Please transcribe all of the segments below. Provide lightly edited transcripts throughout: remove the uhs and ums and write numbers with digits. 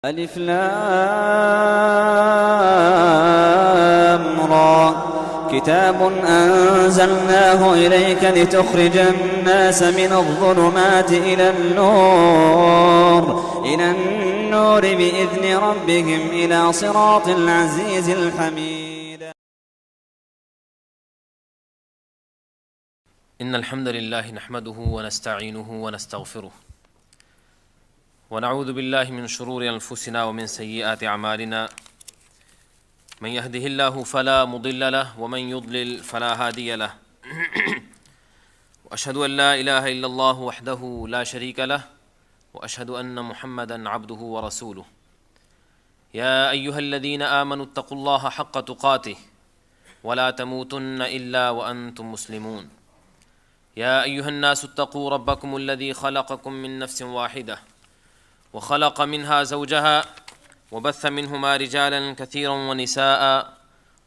الف لام را كتاب أنزلناه إليك لتخرج الناس من الظلمات إلى النور بإذن ربهم إلى صراط العزيز الحميد. إن الحمد لله نحمده ونستعينه ونستغفره ونعوذ بالله من شرور أنفسنا ومن سيئات أعمالنا من يهده الله فلا مضل له ومن يضلل فلا هادي له وأشهد أن لا إله إلا الله وحده لا شريك له وأشهد أن محمدا عبده ورسوله يا أيها الذين آمنوا اتقوا الله حق تقاته ولا تموتن إلا وأنتم مسلمون يا أيها الناس اتقوا ربكم الذي خلقكم من نفس واحدة وخلق منها زوجها وبث منهما رجالا كثيرا ونساء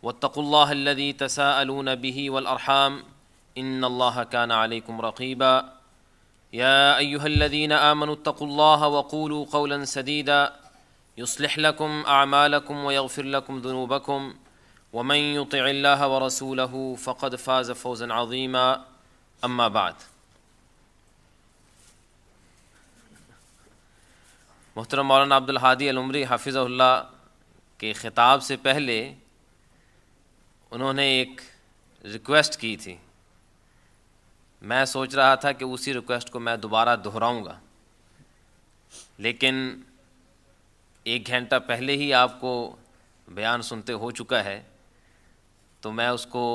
واتقوا الله الذي تساءلون به والأرحام إن الله كان عليكم رقيبا يا أيها الذين آمنوا اتقوا الله وقولوا قولا سديدا يصلح لكم أعمالكم ويغفر لكم ذنوبكم ومن يطع الله ورسوله فقد فاز فوزا عظيما اما بعد. محترم مولانا عبدالہادی العمری حافظہ اللہ کے خطاب سے پہلے انہوں نے ایک ریکویسٹ کی تھی. میں سوچ رہا تھا کہ اسی ریکویسٹ کو میں دوبارہ دہراؤں گا، لیکن 1 گھنٹہ پہلے ہی آپ کو بیان سنتے ہو چکا ہے، تو میں اس کو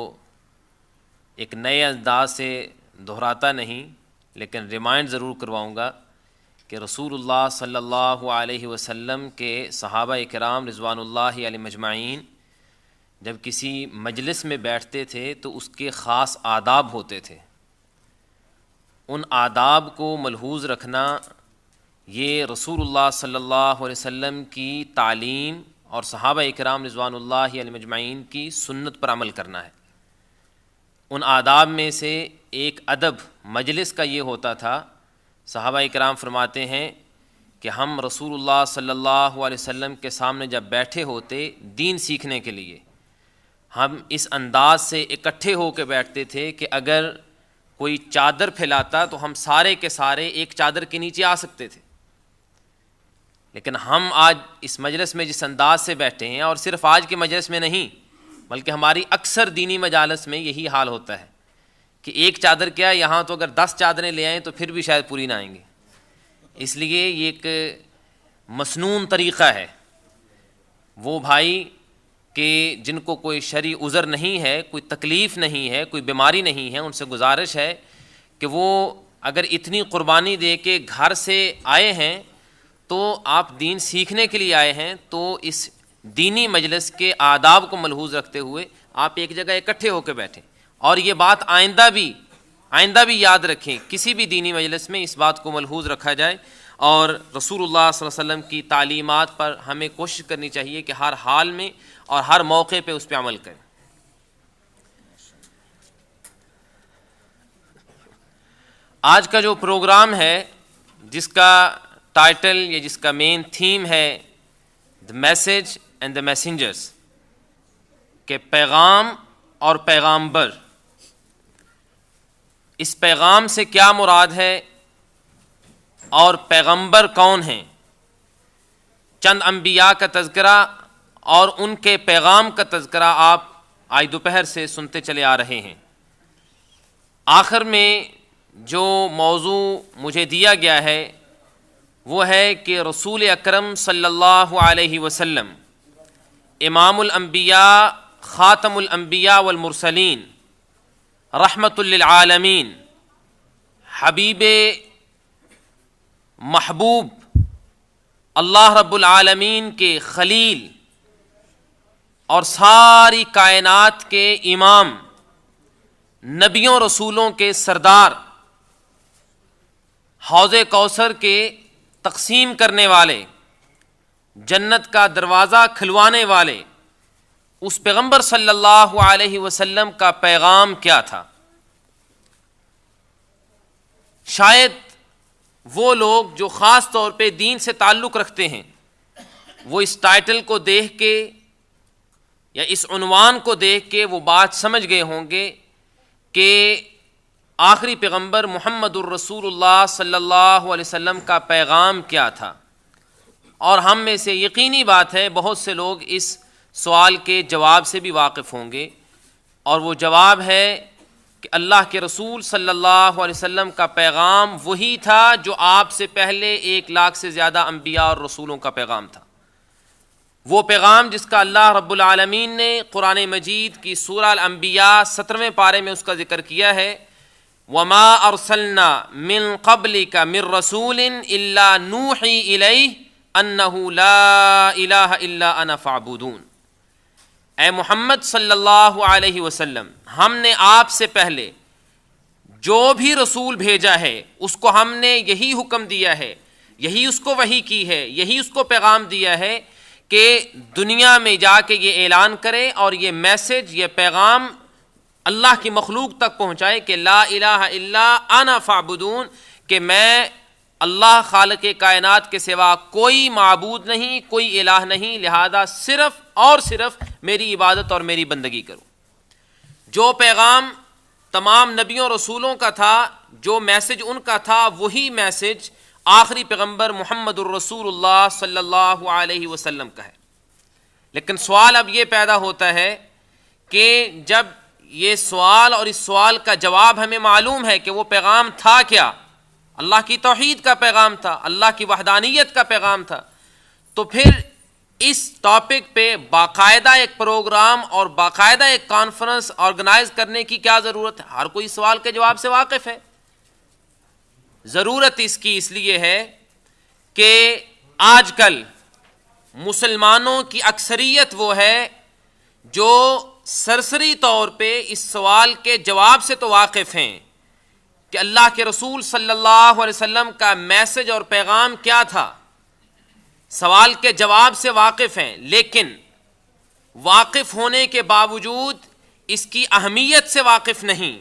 ایک نئے انداز سے دہراتا نہیں، لیکن ریمائنڈ ضرور کرواؤں گا کہ رسول اللہ صلی اللہ علیہ وسلم کے صحابہ کرام رضوان اللہ علیہم اجمعین جب کسی مجلس میں بیٹھتے تھے تو اس کے خاص آداب ہوتے تھے. ان آداب کو ملحوظ رکھنا یہ رسول اللہ صلی اللہ علیہ وسلم کی تعلیم اور صحابہ کرام رضوان اللہ علیہم اجمعین کی سنت پر عمل کرنا ہے. ان آداب میں سے ایک ادب مجلس کا یہ ہوتا تھا، صحابہ کرام فرماتے ہیں کہ ہم رسول اللہ صلی اللہ علیہ وسلم کے سامنے جب بیٹھے ہوتے دین سیکھنے کے لیے، ہم اس انداز سے اکٹھے ہو کے بیٹھتے تھے کہ اگر کوئی چادر پھیلاتا تو ہم سارے کے سارے ایک چادر کے نیچے آ سکتے تھے. لیکن ہم آج اس مجلس میں جس انداز سے بیٹھے ہیں، اور صرف آج کے مجلس میں نہیں بلکہ ہماری اکثر دینی مجالس میں یہی حال ہوتا ہے کہ ایک چادر کیا، یہاں تو اگر 10 چادریں لے آئیں تو پھر بھی شاید پوری نہ آئیں گے. اس لیے یہ ایک مسنون طریقہ ہے. وہ بھائی کہ جن کو کوئی شرعی عذر نہیں ہے، کوئی تکلیف نہیں ہے، کوئی بیماری نہیں ہے، ان سے گزارش ہے کہ وہ اگر اتنی قربانی دے کے گھر سے آئے ہیں تو آپ دین سیکھنے کے لیے آئے ہیں، تو اس دینی مجلس کے آداب کو ملحوظ رکھتے ہوئے آپ ایک جگہ اکٹھے ہو کے بیٹھیں. اور یہ بات آئندہ بھی یاد رکھیں، کسی بھی دینی مجلس میں اس بات کو ملحوظ رکھا جائے، اور رسول اللہ صلی اللہ علیہ وسلم کی تعلیمات پر ہمیں کوشش کرنی چاہیے کہ ہر حال میں اور ہر موقع پہ اس پہ عمل کریں. آج کا جو پروگرام ہے، جس کا ٹائٹل یا جس کا مین تھیم ہے the message and the messengers, کہ پیغام اور پیغامبر، اس پیغام سے کیا مراد ہے اور پیغمبر کون ہیں. چند انبیاء کا تذکرہ اور ان کے پیغام کا تذکرہ آپ آج دوپہر سے سنتے چلے آ رہے ہیں. آخر میں جو موضوع مجھے دیا گیا ہے وہ ہے کہ رسول اکرم صلی اللہ علیہ وسلم امام الانبیاء، خاتم الانبیاء والمرسلین، رحمت للعالمین، حبیب محبوب، اللہ رب العالمین کے خلیل اور ساری کائنات کے امام، نبیوں رسولوں کے سردار، حوض کوثر کے تقسیم کرنے والے، جنت کا دروازہ کھلوانے والے، اس پیغمبر صلی اللہ علیہ وسلم کا پیغام کیا تھا. شاید وہ لوگ جو خاص طور پہ دین سے تعلق رکھتے ہیں وہ اس ٹائٹل کو دیکھ کے یا اس عنوان کو دیکھ کے وہ بات سمجھ گئے ہوں گے کہ آخری پیغمبر محمد الرسول اللہ صلی اللہ علیہ وسلم کا پیغام کیا تھا. اور ہم میں سے یقینی بات ہے بہت سے لوگ اس سوال کے جواب سے بھی واقف ہوں گے، اور وہ جواب ہے کہ اللہ کے رسول صلی اللہ علیہ وسلم کا پیغام وہی تھا جو آپ سے پہلے 1,00,000 سے زیادہ انبیاء اور رسولوں کا پیغام تھا. وہ پیغام جس کا اللہ رب العالمین نے قرآن مجید کی سورہ الانبیاء 17ویں پارے میں اس کا ذکر کیا ہے. وَمَا أَرْسَلْنَا مِن قَبْلِكَ مِن رَّسُولٍ إِلَّا نُوحِي إِلَيْهِ أَنَّهُ لَا إِلَٰهَ إِلَّا أَنَا فَاعْبُدُونِ. اے محمد صلی اللہ علیہ وسلم، ہم نے آپ سے پہلے جو بھی رسول بھیجا ہے اس کو ہم نے یہی حکم دیا ہے، یہی اس کو وحی کی ہے، یہی اس کو پیغام دیا ہے کہ دنیا میں جا کے یہ اعلان کرے اور یہ میسج، یہ پیغام اللہ کی مخلوق تک پہنچائے کہ لا الہ الا انا فاعبدون، کہ میں اللہ خالق کائنات کے سوا کوئی معبود نہیں، کوئی الہ نہیں، لہذا صرف اور صرف میری عبادت اور میری بندگی کرو. جو پیغام تمام نبیوں رسولوں کا تھا، جو میسج ان کا تھا، وہی میسج آخری پیغمبر محمد الرسول اللہ صلی اللہ علیہ وسلم کا ہے. لیکن سوال اب یہ پیدا ہوتا ہے کہ جب یہ سوال اور اس سوال کا جواب ہمیں معلوم ہے کہ وہ پیغام تھا کیا، اللہ کی توحید کا پیغام تھا، اللہ کی وحدانیت کا پیغام تھا، تو پھر اس ٹاپک پہ باقاعدہ ایک پروگرام اور باقاعدہ ایک کانفرنس آرگنائز کرنے کی کیا ضرورت ہے؟ ہر کوئی سوال کے جواب سے واقف ہے. ضرورت اس کی اس لیے ہے کہ آج کل مسلمانوں کی اکثریت وہ ہے جو سرسری طور پہ اس سوال کے جواب سے تو واقف ہیں کہ اللہ کے رسول صلی اللہ علیہ وسلم کا میسج اور پیغام کیا تھا، سوال کے جواب سے واقف ہیں، لیکن واقف ہونے کے باوجود اس کی اہمیت سے واقف نہیں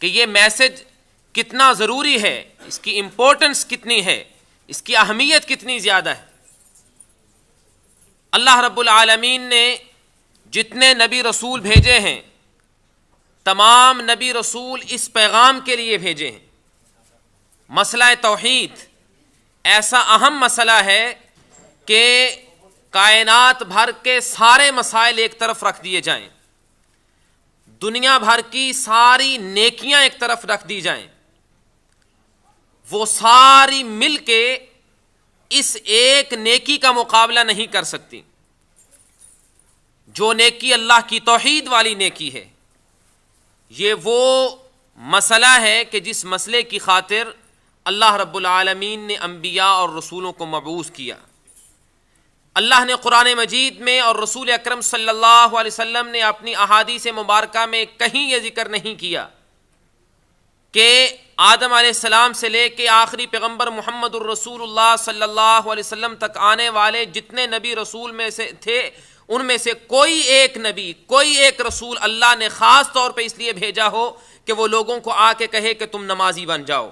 کہ یہ میسج کتنا ضروری ہے، اس کی امپورٹنس کتنی ہے، اس کی اہمیت کتنی زیادہ ہے. اللہ رب العالمین نے جتنے نبی رسول بھیجے ہیں، تمام نبی رسول اس پیغام کے لیے بھیجے ہیں. مسئلہ توحید ایسا اہم مسئلہ ہے کہ کائنات بھر کے سارے مسائل ایک طرف رکھ دیے جائیں، دنیا بھر کی ساری نیکیاں ایک طرف رکھ دی جائیں، وہ ساری مل کے اس ایک نیکی کا مقابلہ نہیں کر سکتی جو نیکی اللہ کی توحید والی نیکی ہے. یہ وہ مسئلہ ہے کہ جس مسئلے کی خاطر اللہ رب العالمین نے انبیاء اور رسولوں کو مبعوث کیا. اللہ نے قرآن مجید میں اور رسول اکرم صلی اللہ علیہ وسلم نے اپنی احادیث مبارکہ میں کہیں یہ ذکر نہیں کیا کہ آدم علیہ السلام سے لے کے آخری پیغمبر محمد الرسول اللہ صلی اللہ علیہ وسلم تک آنے والے جتنے نبی رسول میں سے تھے، ان میں سے کوئی ایک نبی، کوئی ایک رسول اللہ نے خاص طور پہ اس لیے بھیجا ہو کہ وہ لوگوں کو آ کے کہے کہ تم نمازی بن جاؤ،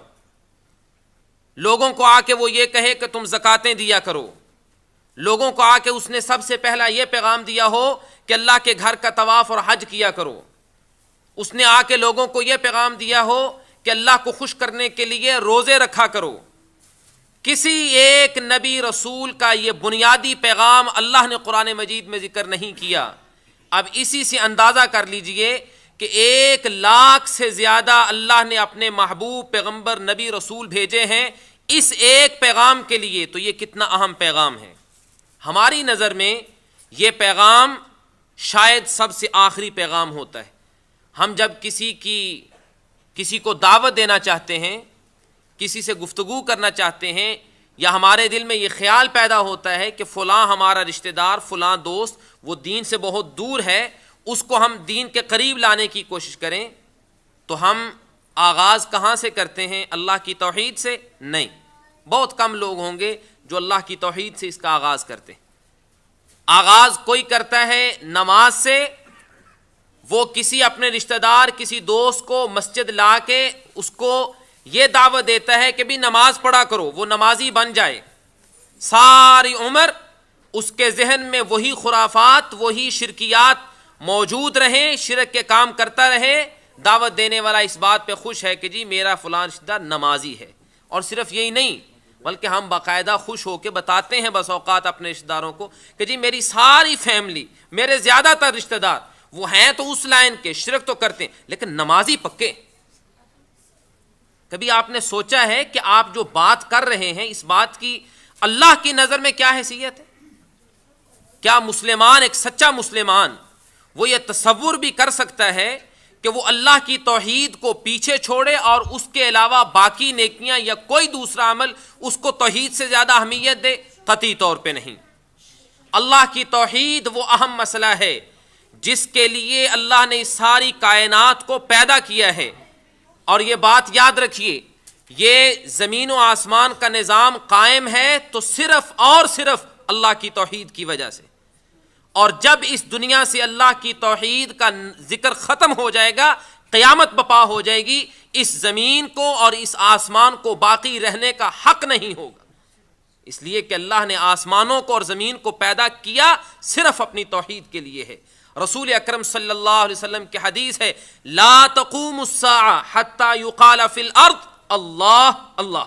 لوگوں کو آ کے وہ یہ کہے کہ تم زکاتیں دیا کرو، لوگوں کو آ کے اس نے سب سے پہلا یہ پیغام دیا ہو کہ اللہ کے گھر کا طواف اور حج کیا کرو، اس نے آ کے لوگوں کو یہ پیغام دیا ہو کہ اللہ کو خوش کرنے کے لیے روزے رکھا کرو. کسی ایک نبی رسول کا یہ بنیادی پیغام اللہ نے قرآن مجید میں ذکر نہیں کیا. اب اسی سے اندازہ کر لیجئے کہ 1,00,000 سے زیادہ اللہ نے اپنے محبوب پیغمبر نبی رسول بھیجے ہیں اس ایک پیغام کے لیے، تو یہ کتنا اہم پیغام ہے. ہماری نظر میں یہ پیغام شاید سب سے آخری پیغام ہوتا ہے. ہم جب کسی کو دعوت دینا چاہتے ہیں، کسی سے گفتگو کرنا چاہتے ہیں، یا ہمارے دل میں یہ خیال پیدا ہوتا ہے کہ فلاں ہمارا رشتہ دار، فلاں دوست وہ دین سے بہت دور ہے، اس کو ہم دین کے قریب لانے کی کوشش کریں، تو ہم آغاز کہاں سے کرتے ہیں؟ اللہ کی توحید سے؟ نہیں. بہت کم لوگ ہوں گے جو اللہ کی توحید سے اس کا آغاز کرتے ہیں. آغاز کوئی کرتا ہے نماز سے، وہ کسی اپنے رشتہ دار، کسی دوست کو مسجد لا کے اس کو یہ دعوت دیتا ہے کہ بھی نماز پڑھا کرو، وہ نمازی بن جائے، ساری عمر اس کے ذہن میں وہی خرافات، وہی شرکیات موجود رہیں، شرک کے کام کرتا رہے، دعوت دینے والا اس بات پہ خوش ہے کہ جی میرا فلاں رشتہ دار نمازی ہے، اور صرف یہی نہیں بلکہ ہم باقاعدہ خوش ہو کے بتاتے ہیں بس اوقات اپنے رشتہ داروں کو کہ جی میری ساری فیملی، میرے زیادہ تر رشتہ دار وہ ہیں تو اس لائن کے، شرک تو کرتے ہیں لیکن نمازی پکے۔ کبھی آپ نے سوچا ہے کہ آپ جو بات کر رہے ہیں اس بات کی اللہ کی نظر میں کیا حیثیت ہے؟ کیا مسلمان، ایک سچا مسلمان وہ یہ تصور بھی کر سکتا ہے کہ وہ اللہ کی توحید کو پیچھے چھوڑے اور اس کے علاوہ باقی نیکیاں یا کوئی دوسرا عمل اس کو توحید سے زیادہ اہمیت دے؟ قطعی طور پہ نہیں۔ اللہ کی توحید وہ اہم مسئلہ ہے جس کے لیے اللہ نے ساری کائنات کو پیدا کیا ہے، اور یہ بات یاد رکھیے، یہ زمین و آسمان کا نظام قائم ہے تو صرف اور صرف اللہ کی توحید کی وجہ سے، اور جب اس دنیا سے اللہ کی توحید کا ذکر ختم ہو جائے گا، قیامت بپا ہو جائے گی، اس زمین کو اور اس آسمان کو باقی رہنے کا حق نہیں ہوگا، اس لیے کہ اللہ نے آسمانوں کو اور زمین کو پیدا کیا صرف اپنی توحید کے لیے ہے۔ رسول اکرم صلی اللہ علیہ وسلم کی حدیث ہے، لا تقوم الساعة حتى يقال في الارض اللہ اللہ،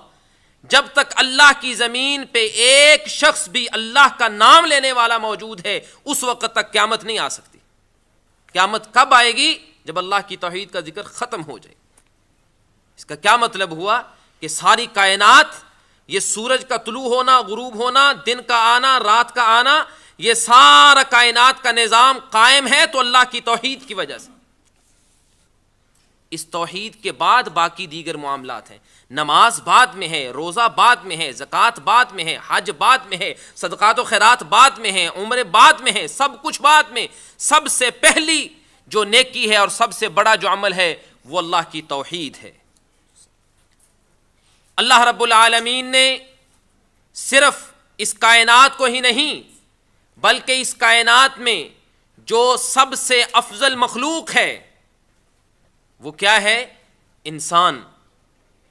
جب تک اللہ کی زمین پہ ایک شخص بھی اللہ کا نام لینے والا موجود ہے اس وقت تک قیامت نہیں آ سکتی۔ قیامت کب آئے گی؟ جب اللہ کی توحید کا ذکر ختم ہو جائے۔ اس کا کیا مطلب ہوا کہ ساری کائنات، یہ سورج کا طلوع ہونا، غروب ہونا، دن کا آنا، رات کا آنا، یہ سارا کائنات کا نظام قائم ہے تو اللہ کی توحید کی وجہ سے۔ اس توحید کے بعد باقی دیگر معاملات ہیں، نماز بعد میں ہے، روزہ بعد میں ہے، زکوٰۃ بعد میں ہے، حج بعد میں ہے، صدقات و خیرات بعد میں ہے، عمرے بعد میں ہے، سب کچھ بعد میں۔ سب سے پہلی جو نیکی ہے اور سب سے بڑا جو عمل ہے وہ اللہ کی توحید ہے۔ اللہ رب العالمین نے صرف اس کائنات کو ہی نہیں بلکہ اس کائنات میں جو سب سے افضل مخلوق ہے وہ کیا ہے؟ انسان۔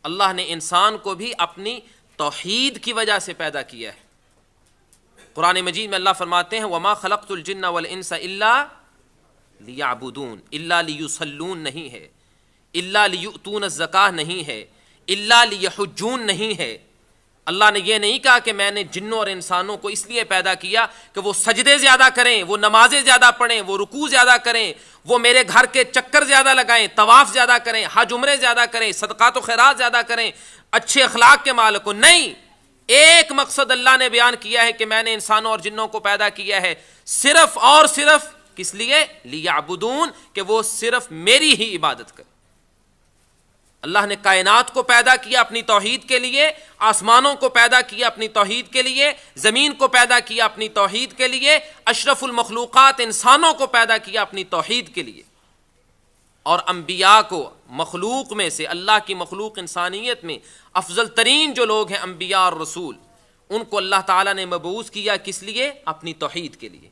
اللہ نے انسان کو بھی اپنی توحید کی وجہ سے پیدا کیا ہے۔ قرآن مجید میں اللہ فرماتے ہیں وَمَا خَلَقْتُ الْجِنَّ وَالْإِنسَ إِلَّا لِيَعْبُدُونَ، إِلَّا لِيُصَلُّونَ نہیں ہے، إِلَّا لِيُؤْتُونَ الزَّكَاةَ نہیں ہے، إِلَّا لِيَحُجُّونَ نہیں ہے۔ اللہ نے یہ نہیں کہا کہ میں نے جنوں اور انسانوں کو اس لیے پیدا کیا کہ وہ سجدے زیادہ کریں، وہ نمازیں زیادہ پڑھیں، وہ رکوع زیادہ کریں، وہ میرے گھر کے چکر زیادہ لگائیں، طواف زیادہ کریں، حج عمرے زیادہ کریں، صدقات و خیرات زیادہ کریں، اچھے اخلاق کے مالک ہو۔ نہیں، ایک مقصد اللہ نے بیان کیا ہے کہ میں نے انسانوں اور جنوں کو پیدا کیا ہے صرف اور صرف کس لیے؟ لیعبدون، کہ وہ صرف میری ہی عبادت کریں۔ اللہ نے کائنات کو پیدا کیا اپنی توحید کے لیے، آسمانوں کو پیدا کیا اپنی توحید کے لیے، زمین کو پیدا کیا اپنی توحید کے لیے، اشرف المخلوقات انسانوں کو پیدا کیا اپنی توحید کے لیے، اور انبیاء کو مخلوق میں سے، اللہ کی مخلوق انسانیت میں افضل ترین جو لوگ ہیں انبیاء اور رسول، ان کو اللہ تعالیٰ نے مبعوث کیا کس لیے؟ اپنی توحید کے لیے۔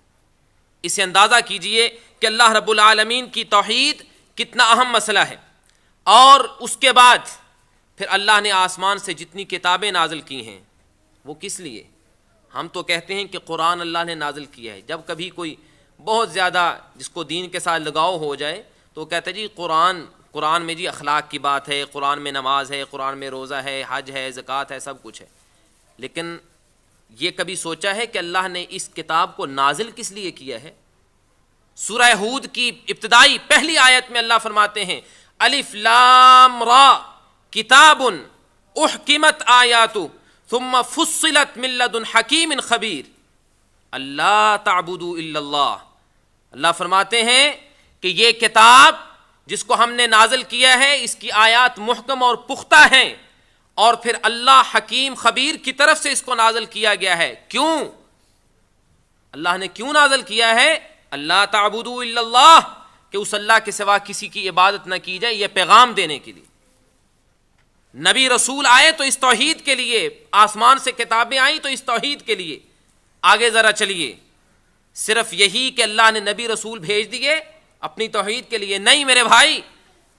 اسے اندازہ کیجئے کہ اللہ رب العالمین کی توحید کتنا اہم مسئلہ ہے، اور اس کے بعد پھر اللہ نے آسمان سے جتنی کتابیں نازل کی ہیں وہ کس لیے؟ ہم تو کہتے ہیں کہ قرآن اللہ نے نازل کیا ہے، جب کبھی کوئی بہت زیادہ جس کو دین کے ساتھ لگاؤ ہو جائے تو وہ کہتے ہیں جی قرآن میں جی اخلاق کی بات ہے، قرآن میں نماز ہے، قرآن میں روزہ ہے، حج ہے، زکوٰۃ ہے، سب کچھ ہے۔ لیکن یہ کبھی سوچا ہے کہ اللہ نے اس کتاب کو نازل کس لیے کیا ہے؟ سورہ ہود کی ابتدائی پہلی آیت میں اللہ فرماتے ہیں الف لام را کتاب احکمت آیات ثم فصلت من لدن حکیم خبیر اللہ تعبدوا الا اللہ۔ اللہ فرماتے ہیں کہ یہ کتاب جس کو ہم نے نازل کیا ہے اس کی آیات محکم اور پختہ ہیں، اور پھر اللہ حکیم خبیر کی طرف سے اس کو نازل کیا گیا ہے۔ کیوں؟ اللہ نے کیوں نازل کیا ہے؟ اللہ تعبدوا الا اللہ، کہ اس اللہ کے سوا کسی کی عبادت نہ کی جائے، یہ پیغام دینے کے لیے۔ نبی رسول آئے تو اس توحید کے لیے، آسمان سے کتابیں آئیں تو اس توحید کے لیے۔ آگے ذرا چلیے، صرف یہی کہ اللہ نے نبی رسول بھیج دیے اپنی توحید کے لیے؟ نہیں میرے بھائی،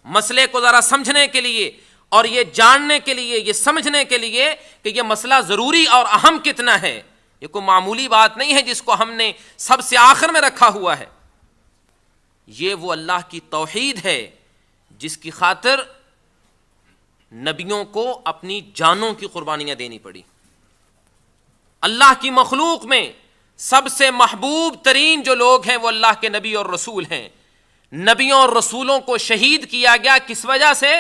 مسئلے کو ذرا سمجھنے کے لیے اور یہ جاننے کے لیے، یہ سمجھنے کے لیے کہ یہ مسئلہ ضروری اور اہم کتنا ہے، یہ کوئی معمولی بات نہیں ہے جس کو ہم نے سب سے آخر میں رکھا ہوا ہے. یہ وہ اللہ کی توحید ہے جس کی خاطر نبیوں کو اپنی جانوں کی قربانیاں دینی پڑی. اللہ کی مخلوق میں سب سے محبوب ترین جو لوگ ہیں وہ اللہ کے نبی اور رسول ہیں. نبیوں اور رسولوں کو شہید کیا گیا کس وجہ سے؟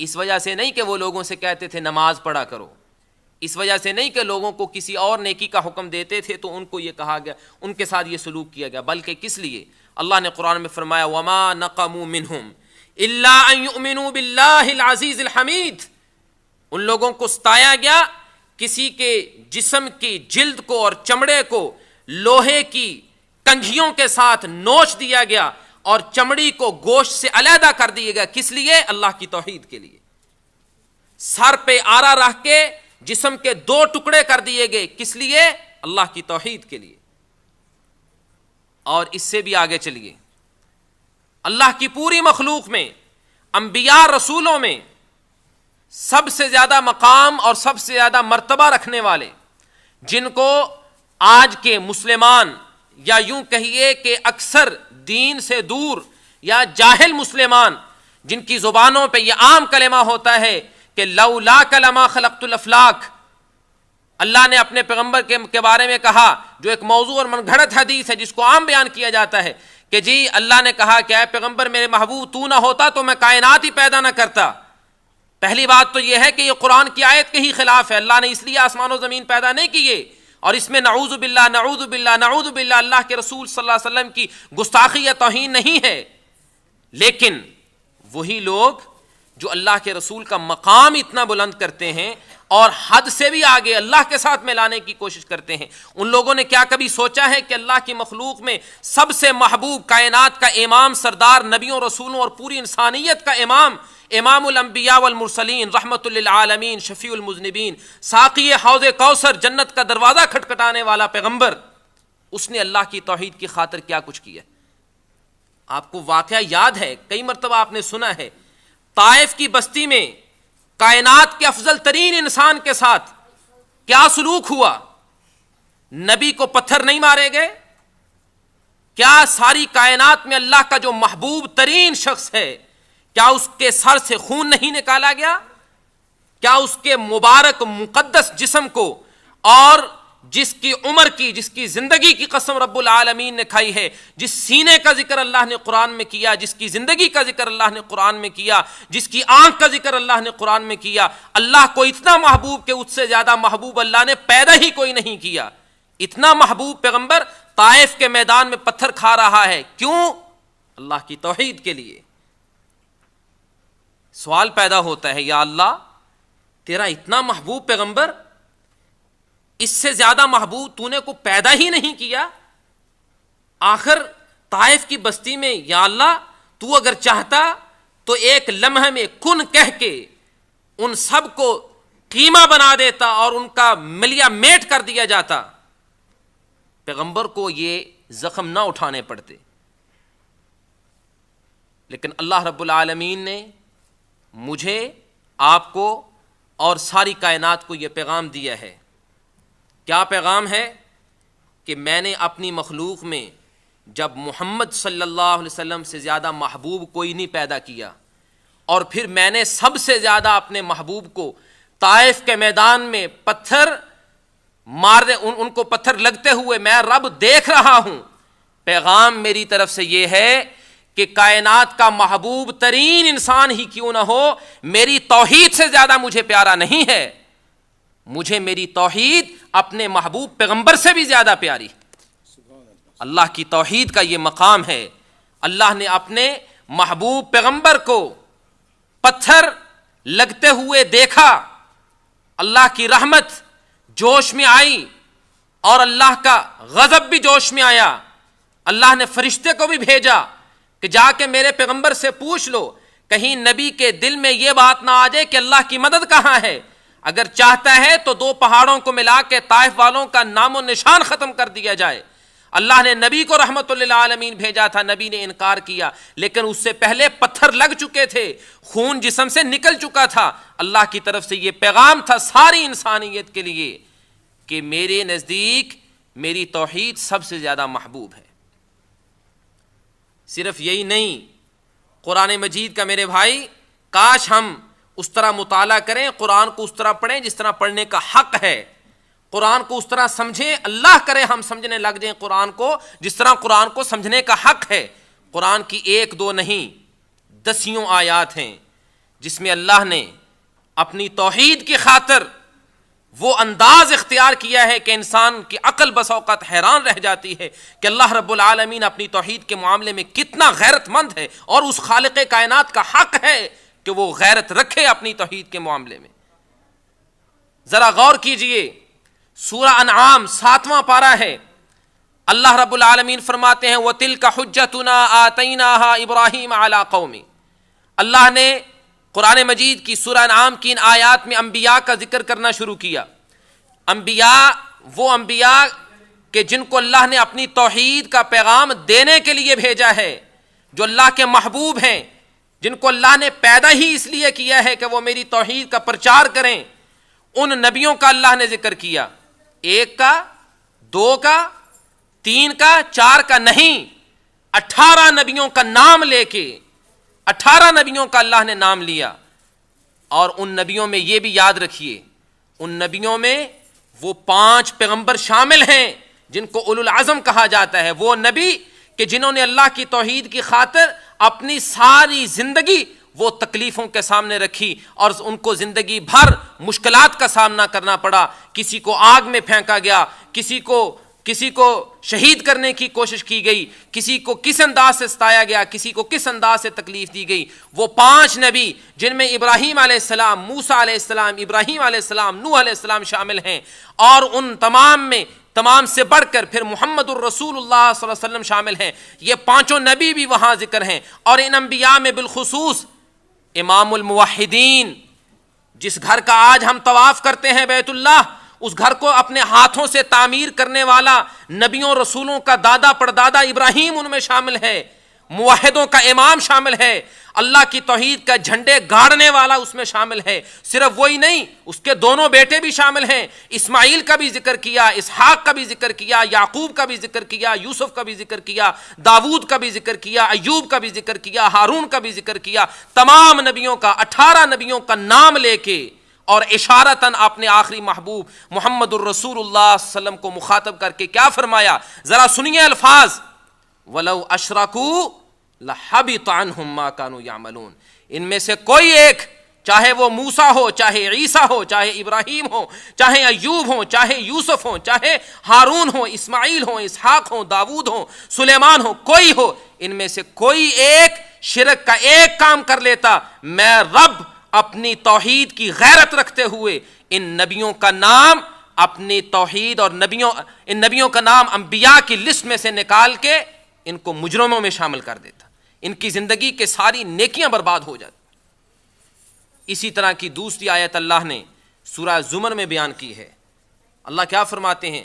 اس وجہ سے نہیں کہ وہ لوگوں سے کہتے تھے نماز پڑھا کرو، اس وجہ سے نہیں کہ لوگوں کو کسی اور نیکی کا حکم دیتے تھے تو ان کو یہ کہا گیا، ان کے ساتھ یہ سلوک کیا گیا، بلکہ کس لیے؟ اللہ نے قرآن میں فرمایا وَمَا نَقَمُوا مِنْهُمْ إِلَّا أَن يُؤْمِنُوا بِاللَّهِ الْعَزِيزِ الْحَمِيدِ. ان لوگوں کو ستایا گیا کسی کے جسم کی جلد کو اور چمڑے کو لوہے کی کنگھیوں کے ساتھ نوچ دیا گیا اور چمڑی کو گوشت سے علیحدہ کر دیا گیا. کس لیے؟ اللہ کی توحید کے لیے. سر پہ آرا رکھ کے جسم کے 2 ٹکڑے کر دیے گئے. کس لیے؟ اللہ کی توحید کے لیے. اور اس سے بھی آگے چلیے، اللہ کی پوری مخلوق میں انبیاء رسولوں میں سب سے زیادہ مقام اور سب سے زیادہ مرتبہ رکھنے والے، جن کو آج کے مسلمان یا یوں کہیے کہ اکثر دین سے دور یا جاہل مسلمان، جن کی زبانوں پہ یہ عام کلمہ ہوتا ہے کہ لولاک لما خلقت الافلاک، اللہ نے اپنے پیغمبر کے بارے میں کہا، جو ایک موضوع اور من گھڑت حدیث ہے جس کو عام بیان کیا جاتا ہے کہ جی اللہ نے کہا کہ اے پیغمبر میرے محبوب تو نہ ہوتا تو میں کائنات ہی پیدا نہ کرتا. پہلی بات تو یہ ہے کہ یہ قرآن کی آیت کے ہی خلاف ہے. اللہ نے اس لیے آسمان و زمین پیدا نہیں کیے، اور اس میں نعوذ باللہ نعوذ باللہ نعوذ باللہ اللہ کے رسول صلی اللہ علیہ وسلم کی گستاخی یا توہین نہیں ہے. لیکن وہی لوگ جو اللہ کے رسول کا مقام اتنا بلند کرتے ہیں اور حد سے بھی آگے اللہ کے ساتھ ملانے کی کوشش کرتے ہیں، ان لوگوں نے کیا کبھی سوچا ہے کہ اللہ کی مخلوق میں سب سے محبوب، کائنات کا امام، سردار، نبیوں رسولوں اور پوری انسانیت کا امام، امام الانبیاء والمرسلین، رحمت للعالمین، شفیع المذنبین، ساقی حوض کوثر، جنت کا دروازہ کھٹکھٹانے والا پیغمبر، اس نے اللہ کی توحید کی خاطر کیا کچھ کیا؟ آپ کو واقعہ یاد ہے، کئی مرتبہ آپ نے سنا ہے، طائف کی بستی میں کائنات کے افضل ترین انسان کے ساتھ کیا سلوک ہوا؟ نبی کو پتھر نہیں مارے گئے؟ کیا ساری کائنات میں اللہ کا جو محبوب ترین شخص ہے، کیا اس کے سر سے خون نہیں نکالا گیا؟ کیا اس کے مبارک مقدس جسم کو اور جس کی عمر کی، جس کی زندگی کی قسم رب العالمین نے کھائی ہے، جس سینے کا ذکر اللہ نے قرآن میں کیا، جس کی زندگی کا ذکر اللہ نے قرآن میں کیا، جس کی آنکھ کا ذکر اللہ نے قرآن میں کیا، اللہ کو اتنا محبوب کہ اس سے زیادہ محبوب اللہ نے پیدا ہی کوئی نہیں کیا. اتنا محبوب پیغمبر طائف کے میدان میں پتھر کھا رہا ہے، کیوں؟ اللہ کی توحید کے لیے. سوال پیدا ہوتا ہے، یا اللہ تیرا اتنا محبوب پیغمبر، اس سے زیادہ محبوب تو نے کو پیدا ہی نہیں کیا؟ آخر طائف کی بستی میں یا اللہ تو اگر چاہتا تو ایک لمحے میں کن کہہ کے ان سب کو قیمہ بنا دیتا اور ان کا ملیا میٹ کر دیا جاتا، پیغمبر کو یہ زخم نہ اٹھانے پڑتے. لیکن اللہ رب العالمین نے مجھے، آپ کو اور ساری کائنات کو یہ پیغام دیا ہے. کیا پیغام ہے؟ کہ میں نے اپنی مخلوق میں جب محمد صلی اللہ علیہ وسلم سے زیادہ محبوب کوئی نہیں پیدا کیا، اور پھر میں نے سب سے زیادہ اپنے محبوب کو طائف کے میدان میں پتھر مارنے، ان کو پتھر لگتے ہوئے میں رب دیکھ رہا ہوں. پیغام میری طرف سے یہ ہے کہ کائنات کا محبوب ترین انسان ہی کیوں نہ ہو، میری توحید سے زیادہ مجھے پیارا نہیں ہے. مجھے میری توحید اپنے محبوب پیغمبر سے بھی زیادہ پیاری. اللہ کی توحید کا یہ مقام ہے. اللہ نے اپنے محبوب پیغمبر کو پتھر لگتے ہوئے دیکھا، اللہ کی رحمت جوش میں آئی اور اللہ کا غضب بھی جوش میں آیا. اللہ نے فرشتے کو بھی بھیجا کہ جا کے میرے پیغمبر سے پوچھ لو، کہیں نبی کے دل میں یہ بات نہ آ جائے کہ اللہ کی مدد کہاں ہے. اگر چاہتا ہے تو 2 پہاڑوں کو ملا کے طائف والوں کا نام و نشان ختم کر دیا جائے. اللہ نے نبی کو رحمت للعالمین بھیجا تھا، نبی نے انکار کیا، لیکن اس سے پہلے پتھر لگ چکے تھے، خون جسم سے نکل چکا تھا. اللہ کی طرف سے یہ پیغام تھا ساری انسانیت کے لیے کہ میرے نزدیک میری توحید سب سے زیادہ محبوب ہے۔ صرف یہی نہیں، قرآن مجید کا میرے بھائی کاش ہم اس طرح مطالعہ کریں، قرآن کو اس طرح پڑھیں جس طرح پڑھنے کا حق ہے، قرآن کو اس طرح سمجھیں، اللہ کرے ہم سمجھنے لگ جائیں قرآن کو جس طرح قرآن کو سمجھنے کا حق ہے۔ قرآن کی ایک دو نہیں، دسیوں آیات ہیں جس میں اللہ نے اپنی توحید کی خاطر وہ انداز اختیار کیا ہے کہ انسان کی عقل بس اوقات حیران رہ جاتی ہے کہ اللہ رب العالمین اپنی توحید کے معاملے میں کتنا غیرت مند ہے، اور اس خالق کائنات کا حق ہے کہ وہ غیرت رکھے اپنی توحید کے معاملے میں۔ ذرا غور کیجئے، سورہ انعام 7واں پارہ ہے، اللہ رب العالمین فرماتے ہیں وَتِلْكَ حُجَّتُنَا آتَيْنَاهَا إِبْرَاهِيمَ عَلَىٰ قَوْمِ۔ اللہ نے قرآن مجید کی سورہ انعام کی ان آیات میں انبیاء کا ذکر کرنا شروع کیا۔ انبیاء وہ انبیاء کہ جن کو اللہ نے اپنی توحید کا پیغام دینے کے لیے بھیجا ہے، جو اللہ کے محبوب ہیں، جن کو اللہ نے پیدا ہی اس لیے کیا ہے کہ وہ میری توحید کا پرچار کریں۔ ان نبیوں کا اللہ نے ذکر کیا، ایک کا، دو کا، تین کا، چار کا نہیں، 18 نبیوں کا نام لے کے 18 نبیوں کا اللہ نے نام لیا۔ اور ان نبیوں میں یہ بھی یاد رکھیے، ان نبیوں میں وہ 5 پیغمبر شامل ہیں جن کو اولو العزم کہا جاتا ہے، وہ نبی کہ جنہوں نے اللہ کی توحید کی خاطر اپنی ساری زندگی وہ تکلیفوں کے سامنے رکھی، اور ان کو زندگی بھر مشکلات کا سامنا کرنا پڑا۔ کسی کو آگ میں پھینکا گیا، کسی کو شہید کرنے کی کوشش کی گئی، کسی کو کس انداز سے ستایا گیا، کسی کو کس انداز سے تکلیف دی گئی۔ وہ 5 نبی جن میں ابراہیم علیہ السلام، موسیٰ علیہ السلام، ابراہیم علیہ السلام، نوح علیہ السلام شامل ہیں، اور ان تمام سے بڑھ کر پھر محمد الرسول اللہ صلی اللہ علیہ وسلم شامل ہیں۔ یہ 5 نبی بھی وہاں ذکر ہیں، اور ان انبیاء میں بالخصوص امام الموحدین، جس گھر کا آج ہم طواف کرتے ہیں بیت اللہ، اس گھر کو اپنے ہاتھوں سے تعمیر کرنے والا نبیوں رسولوں کا دادا پردادا ابراہیم ان میں شامل ہے، موحدوں کا امام شامل ہے، اللہ کی توحید کا جھنڈے گاڑنے والا اس میں شامل ہے۔ صرف وہی نہیں، اس کے دونوں بیٹے بھی شامل ہیں، اسماعیل کا بھی ذکر کیا، اسحاق کا بھی ذکر کیا، یعقوب کا بھی ذکر کیا، یوسف کا بھی ذکر کیا، داود کا بھی ذکر کیا، ایوب کا بھی ذکر کیا، ہارون کا بھی ذکر کیا۔ تمام نبیوں کا 18 نبیوں کا نام لے کے اور اشارتاً اپنے آخری محبوب محمد الرسول اللہ صلی اللہ علیہ وسلم کو مخاطب کر کے کیا فرمایا، ذرا سنیے الفاظ، وَلَوْ أَشْرَكُوا لَحَبِطَ عَنْهُمْ مَا كَانُوا يَعْمَلُونَ۔ ان میں سے کوئی ایک، چاہے وہ موسیٰ ہو، چاہے عیسیٰ ہو، چاہے ابراہیم ہو، چاہے ایوب ہو، چاہے یوسف ہو، چاہے ہارون ہو، اسماعیل ہو، اسحاق ہو، داود ہو، سلیمان ہو، کوئی ہو، ان میں سے کوئی ایک شرک کا ایک کام کر لیتا، میں رب اپنی توحید کی غیرت رکھتے ہوئے ان نبیوں کا نام اپنی توحید اور ان نبیوں کا نام انبیاء کی لسٹ میں سے نکال کے ان کو مجرموں میں شامل کر دیتا، ان کی زندگی کے ساری نیکیاں برباد ہو جاتی۔ اسی طرح کی دوسری آیت اللہ نے سورہ زمر میں بیان کی ہے، اللہ کیا فرماتے ہیں،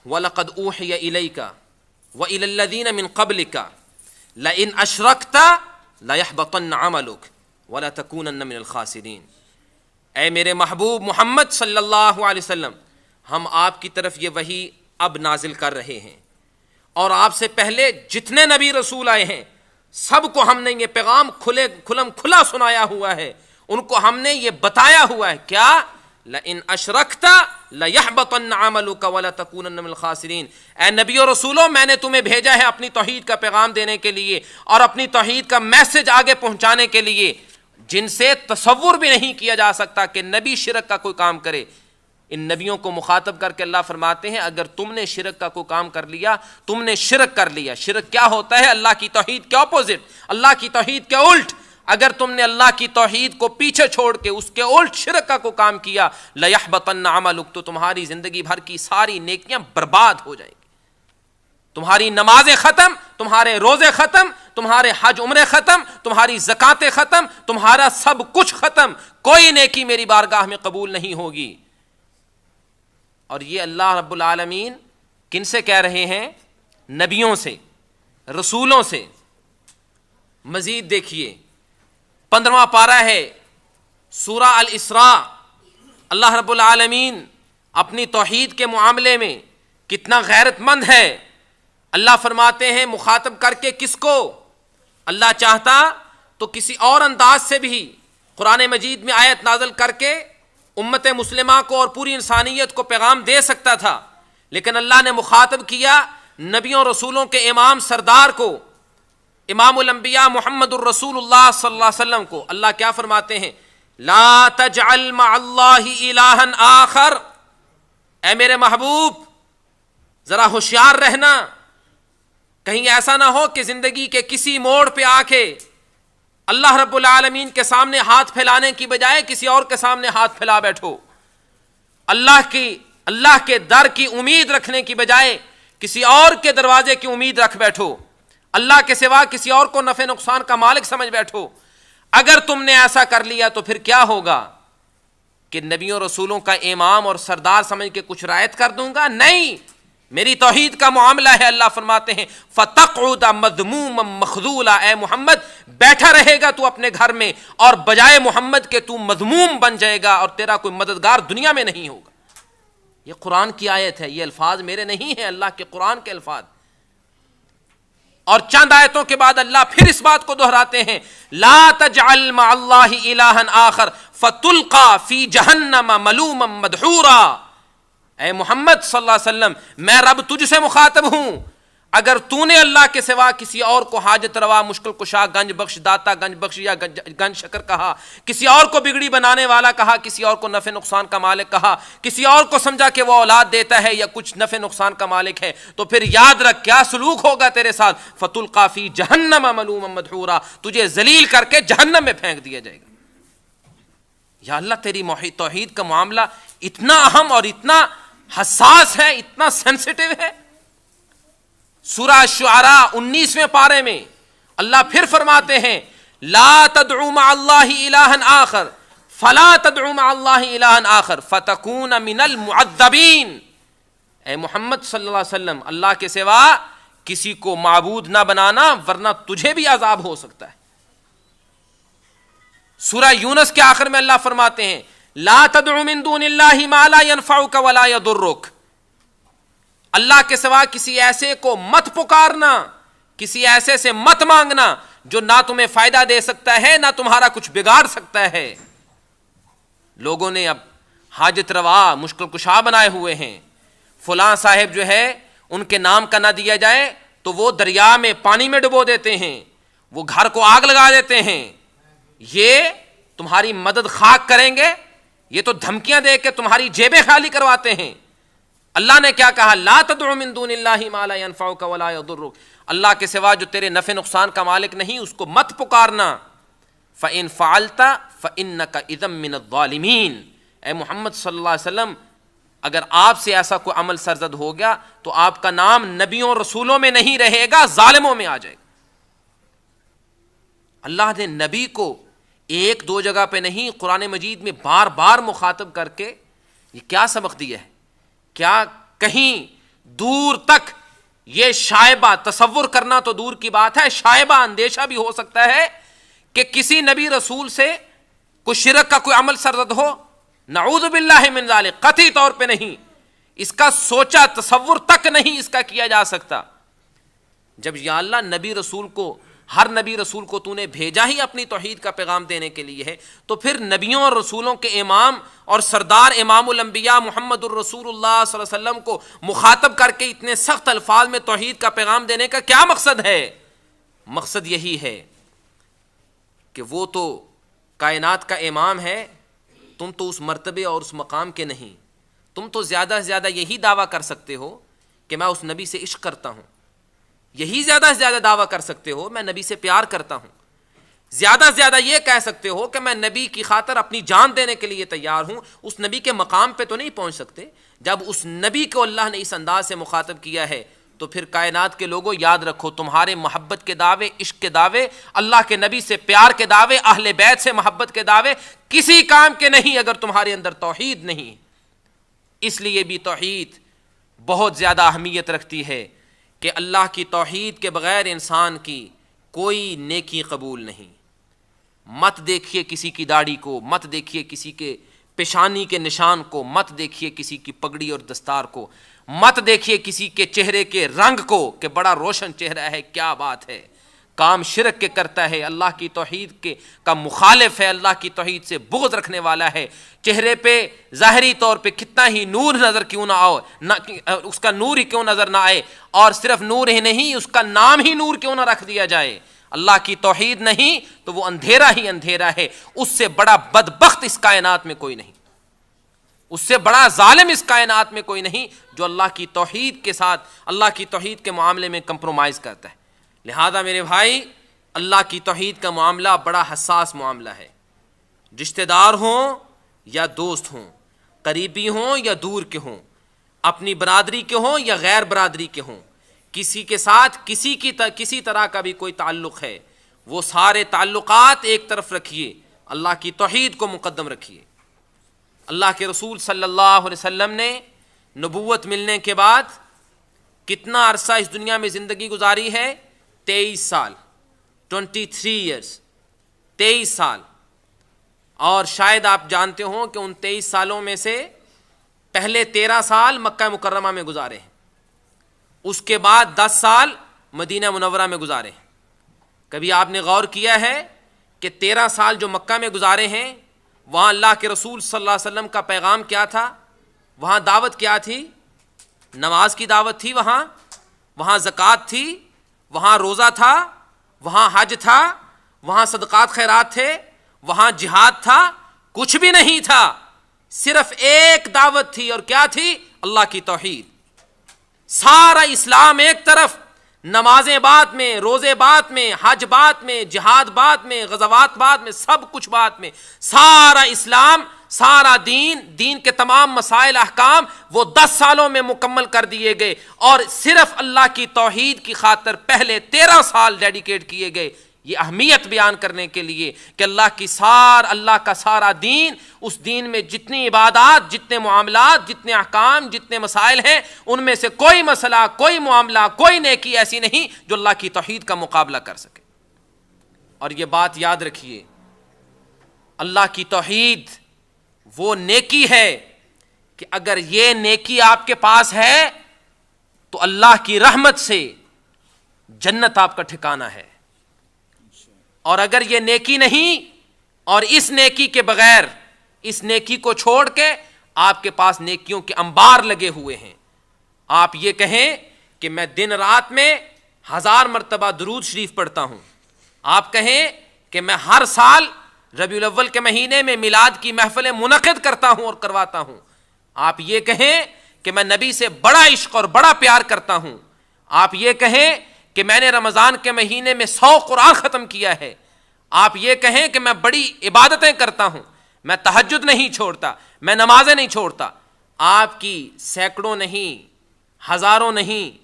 وَلَقَدْ أُوحِيَ إِلَيْكَ وَإِلَى الَّذِينَ مِن قَبْلِكَ لَئِنْ أَشْرَكْتَ لَيَحْبَطَنَّ عَمَلُكَ وَلَا تَكُونَنَّ مِنَ الْخَاسِرِينَ۔ اے میرے محبوب محمد صلی اللہ علیہ وسلم، ہم آپ کی طرف یہ وحی اب نازل کر رہے ہیں، اور آپ سے پہلے جتنے نبی رسول آئے ہیں سب کو ہم نے یہ پیغام کھلم کھلا سنایا ہوا ہے، ان کو ہم نے یہ بتایا ہوا ہے، کیا لَإِنْ أَشْرَكْتَ لَيَحْبَطَنَّ عَمَلُكَ وَلَا تَكُونَنَّ مِنَ الْخَاسِرِينَ۔ اے نبی و رسولوں، میں نے تمہیں بھیجا ہے اپنی توحید کا پیغام دینے کے لیے اور اپنی توحید کا میسج آگے پہنچانے کے لیے، جن سے تصور بھی نہیں کیا جا سکتا کہ نبی شرک کا کوئی کام کرے۔ ان نبیوں کو مخاطب کر کے اللہ فرماتے ہیں اگر تم نے شرک کا کوئی کام کر لیا، تم نے شرک کر لیا۔ شرک کیا ہوتا ہے؟ اللہ کی توحید کے اپوزٹ، اللہ کی توحید کے الٹ۔ اگر تم نے اللہ کی توحید کو پیچھے چھوڑ کے اس کے الٹ شرک کا کوئی کام کیا، لَيَحْبَطَنَّ عَمَلُكَ، تو تمہاری زندگی بھر کی ساری نیکیاں برباد ہو جائیں گی، تمہاری نمازیں ختم، تمہارے روزے ختم، تمہارے حج عمرے ختم، تمہاری زکاتیں ختم، تمہارا سب کچھ ختم، کوئی نیکی میری بارگاہ میں قبول نہیں ہوگی۔ اور یہ اللہ رب العالمین کن سے کہہ رہے ہیں؟ نبیوں سے، رسولوں سے۔ مزید دیکھیے 15واں پارہ ہے سورہ الاسراء، اللہ رب العالمین اپنی توحید کے معاملے میں کتنا غیرت مند ہے. اللہ فرماتے ہیں مخاطب کر کے کس کو؟ اللہ چاہتا تو کسی اور انداز سے بھی قرآن مجید میں آیت نازل کر کے امت مسلمہ کو اور پوری انسانیت کو پیغام دے سکتا تھا، لیکن اللہ نے مخاطب کیا نبیوں رسولوں کے امام سردار کو، امام الانبیاء محمد الرسول اللہ صلی اللہ علیہ وسلم کو. اللہ کیا فرماتے ہیں؟ لا تجعل مع اللہ الہا آخر. اے میرے محبوب ذرا ہوشیار رہنا، کہیں ایسا نہ ہو کہ زندگی کے کسی موڑ پہ آ کے اللہ رب العالمین کے سامنے ہاتھ پھیلانے کی بجائے کسی اور کے سامنے ہاتھ پھیلا بیٹھو. اللہ کے در کی امید رکھنے کی بجائے کسی اور کے دروازے کی امید رکھ بیٹھو، اللہ کے سوا کسی اور کو نفع نقصان کا مالک سمجھ بیٹھو. اگر تم نے ایسا کر لیا تو پھر کیا ہوگا کہ نبیوں رسولوں کا امام اور سردار سمجھ کے کچھ رعایت کر دوں گا؟ نہیں، میری توحید کا معاملہ ہے. اللہ فرماتے ہیں فَتَقْعُدَ مَذْمُومًا مَخْذُولًا. اے محمد بیٹھا رہے گا تو اپنے گھر میں، اور بجائے محمد کے تو مذموم بن جائے گا اور تیرا کوئی مددگار دنیا میں نہیں ہوگا. یہ قرآن کی آیت ہے، یہ الفاظ میرے نہیں ہیں، اللہ کے قرآن کے الفاظ. اور چند آیتوں کے بعد اللہ پھر اس بات کو دہراتے ہیں لا تجعل مع اللہ الہا آخر فتلقى فی جہنم ملوما مدحورا. اے محمد صلی اللہ علیہ وسلم میں رب تجھ سے مخاطب ہوں، اگر تو نے اللہ کے سوا کسی اور کو حاجت روا، مشکل کشا، گنج بخش، داتا گنج بخش یا گنج شکر کہا، کسی اور کو بگڑی بنانے والا کہا، کسی اور کو نفع نقصان کا مالک کہا، کسی اور کو سمجھا کہ وہ اولاد دیتا ہے یا کچھ نفع نقصان کا مالک ہے، تو پھر یاد رکھ کیا سلوک ہوگا تیرے ساتھ. فتلقى فی جہنم ملوما مدحورا. تجھے ذلیل کر کے جہنم میں پھینک دیا جائے گا. یا اللہ تیری توحید کا معاملہ اتنا اہم اور اتنا حساس ہے، اتنا سینسٹیو ہے. سورہ شعراء 19ویں پارے میں اللہ پھر فرماتے ہیں لا تدعو مع اللہ الہا آخر فلا تدعو مع اللہ الہا آخر فتکون من المعذبین. اے محمد صلی اللہ علیہ وسلم اللہ کے سوا کسی کو معبود نہ بنانا ورنہ تجھے بھی عذاب ہو سکتا ہے. سورہ یونس کے آخر میں اللہ فرماتے ہیں لا تدعو من دون اللہ ما لا ينفعک ولا يضرک. اللہ کے سوا کسی ایسے کو مت پکارنا، کسی ایسے سے مت مانگنا جو نہ تمہیں فائدہ دے سکتا ہے نہ تمہارا کچھ بگاڑ سکتا ہے. لوگوں نے اب حاجت روا، مشکل کشا بنائے ہوئے ہیں. فلاں صاحب جو ہے ان کے نام کا نہ دیا جائے تو وہ دریا میں پانی میں ڈبو دیتے ہیں، وہ گھر کو آگ لگا دیتے ہیں، یہ تمہاری مدد خاک کریں گے، یہ تو دھمکیاں دے کے تمہاری جیبیں خالی کرواتے ہیں. اللہ نے کیا کہا لا تدعو من دون اللہ ما لا ينفعک ولا يضرک. اللہ کے سوا جو تیرے نفع نقصان کا مالک نہیں اس کو مت پکارنا. فإن فعلت فإنک اذا من الظالمین. اے محمد صلی اللہ علیہ وسلم اگر آپ سے ایسا کوئی عمل سرزد ہو گیا تو آپ کا نام نبیوں رسولوں میں نہیں رہے گا، ظالموں میں آ جائے گا. اللہ نے نبی کو ایک دو جگہ پہ نہیں قرآن مجید میں بار بار مخاطب کر کے یہ کیا سبق دیا ہے. کیا کہیں دور تک یہ شائبہ تصور کرنا تو دور کی بات ہے، شائبہ اندیشہ بھی ہو سکتا ہے کہ کسی نبی رسول سے کوئی شرک کا کوئی عمل سرزد ہو؟ نعوذ باللہ من ذالک، قطعی طور پہ نہیں. اس کا سوچا تصور تک نہیں اس کا کیا جا سکتا. جب یا اللہ نبی رسول کو، ہر نبی رسول کو تو نے بھیجا ہی اپنی توحید کا پیغام دینے کے لیے ہے، تو پھر نبیوں اور رسولوں کے امام اور سردار امام الانبیاء محمد الرسول اللہ صلی اللہ علیہ وسلم کو مخاطب کر کے اتنے سخت الفاظ میں توحید کا پیغام دینے کا کیا مقصد ہے؟ مقصد یہی ہے کہ وہ تو کائنات کا امام ہے، تم تو اس مرتبے اور اس مقام کے نہیں. تم تو زیادہ سے زیادہ یہی دعویٰ کر سکتے ہو کہ میں اس نبی سے عشق کرتا ہوں، یہی زیادہ سے زیادہ دعویٰ کر سکتے ہو میں نبی سے پیار کرتا ہوں، زیادہ سے زیادہ یہ کہہ سکتے ہو کہ میں نبی کی خاطر اپنی جان دینے کے لیے تیار ہوں. اس نبی کے مقام پہ تو نہیں پہنچ سکتے. جب اس نبی کو اللہ نے اس انداز سے مخاطب کیا ہے تو پھر کائنات کے لوگوں یاد رکھو تمہارے محبت کے دعوے، عشق کے دعوے، اللہ کے نبی سے پیار کے دعوے، اہل بیت سے محبت کے دعوے کسی کام کے نہیں اگر تمہارے اندر توحید نہیں. اس لیے بھی توحید بہت زیادہ اہمیت رکھتی ہے کہ اللہ کی توحید کے بغیر انسان کی کوئی نیکی قبول نہیں. مت دیکھیے کسی کی داڑھی کو، مت دیکھیے کسی کے پیشانی کے نشان کو، مت دیکھیے کسی کی پگڑی اور دستار کو، مت دیکھیے کسی کے چہرے کے رنگ کو کہ بڑا روشن چہرہ ہے، کیا بات ہے، کام شرک کے کرتا ہے، اللہ کی توحید کے کا مخالف ہے، اللہ کی توحید سے بغض رکھنے والا ہے، چہرے پہ ظاہری طور پہ کتنا ہی نور نظر کیوں نہ آؤ، اس کا نور ہی کیوں نظر نہ آئے، اور صرف نور ہی نہیں، اس کا نام ہی نور کیوں نہ رکھ دیا جائے، اللہ کی توحید نہیں تو وہ اندھیرا ہی اندھیرا ہے۔ اس سے بڑا بدبخت اس کائنات میں کوئی نہیں، اس سے بڑا ظالم اس کائنات میں کوئی نہیں جو اللہ کی توحید کے ساتھ، اللہ کی توحید کے معاملے میں کمپرومائز کرتا ہے۔ لہذا میرے بھائی، اللہ کی توحید کا معاملہ بڑا حساس معاملہ ہے، رشتہ دار ہوں یا دوست ہوں، قریبی ہوں یا دور کے ہوں، اپنی برادری کے ہوں یا غیر برادری کے ہوں، کسی کے ساتھ کسی طرح کا بھی کوئی تعلق ہے، وہ سارے تعلقات ایک طرف رکھیے، اللہ کی توحید کو مقدم رکھیے۔ اللہ کے رسول صلی اللہ علیہ وسلم نے نبوت ملنے کے بعد کتنا عرصہ اس دنیا میں زندگی گزاری ہے؟ 23 سال، 23 ایئرس، 23 سال۔ اور شاید آپ جانتے ہوں کہ ان 23 سالوں میں سے پہلے 13 سال مکہ مکرمہ میں گزارے ہیں، اس کے بعد 10 سال مدینہ منورہ میں گزارے ہیں۔ کبھی آپ نے غور کیا ہے کہ 13 سال جو مکہ میں گزارے ہیں، وہاں اللہ کے رسول صلی اللہ علیہ وسلم کا پیغام کیا تھا؟ وہاں دعوت کیا تھی؟ نماز کی دعوت تھی، وہاں زکوٰۃ تھی، وہاں روزہ تھا، وہاں حج تھا، وہاں صدقات خیرات تھے، وہاں جہاد تھا؟ کچھ بھی نہیں تھا، صرف ایک دعوت تھی، اور کیا تھی؟ اللہ کی توحید۔ سارا اسلام ایک طرف، نمازیں بعد میں، روزے بعد میں، حج بعد میں، جہاد بعد میں، غزوات بعد میں، سب کچھ بعد میں، سارا اسلام، سارا دین کے تمام مسائل احکام وہ 10 سالوں میں مکمل کر دیے گئے، اور صرف اللہ کی توحید کی خاطر پہلے 13 سال ڈیڈیکیٹ کیے گئے۔ یہ اہمیت بیان کرنے کے لیے کہ اللہ کا سارا دین، اس دین میں جتنی عبادات، جتنے معاملات، جتنے احکام، جتنے مسائل ہیں، ان میں سے کوئی مسئلہ، کوئی معاملہ، کوئی نیکی ایسی نہیں جو اللہ کی توحید کا مقابلہ کر سکے۔ اور یہ بات یاد رکھیے، اللہ کی توحید وہ نیکی ہے کہ اگر یہ نیکی آپ کے پاس ہے تو اللہ کی رحمت سے جنت آپ کا ٹھکانہ ہے، اور اگر یہ نیکی نہیں، اور اس نیکی کے بغیر، اس نیکی کو چھوڑ کے آپ کے پاس نیکیوں کے انبار لگے ہوئے ہیں، آپ یہ کہیں کہ میں دن رات میں 1000 مرتبہ درود شریف پڑھتا ہوں، آپ کہیں کہ میں ہر سال ربیع الاول کے مہینے میں میلاد کی محفلیں منعقد کرتا ہوں اور کرواتا ہوں، آپ یہ کہیں کہ میں نبی سے بڑا عشق اور بڑا پیار کرتا ہوں، آپ یہ کہیں کہ میں نے رمضان کے مہینے میں 100 قرآن ختم کیا ہے، آپ یہ کہیں کہ میں بڑی عبادتیں کرتا ہوں، میں تہجد نہیں چھوڑتا، میں نمازیں نہیں چھوڑتا، آپ کی سینکڑوں نہیں، ہزاروں نہیں،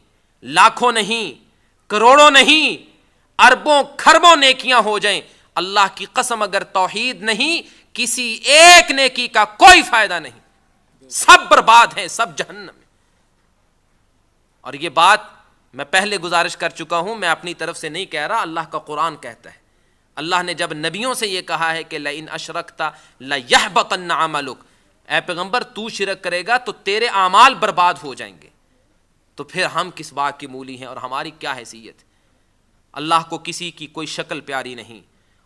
لاکھوں نہیں، کروڑوں نہیں، اربوں کھربوں نیکیاں ہو جائیں، اللہ کی قسم اگر توحید نہیں، کسی ایک نیکی کا کوئی فائدہ نہیں، سب برباد ہیں، سب جہنم میں۔ اور یہ بات میں پہلے گزارش کر چکا ہوں، میں اپنی طرف سے نہیں کہہ رہا، اللہ کا قرآن کہتا ہے۔ اللہ نے جب نبیوں سے یہ کہا ہے کہ لئن اشرکت لیحبطن عملک، اے پیغمبر تو شرک کرے گا تو تیرے اعمال برباد ہو جائیں گے، تو پھر ہم کس بات کی مولی ہیں اور ہماری کیا حیثیت؟ اللہ کو کسی کی کوئی شکل پیاری نہیں،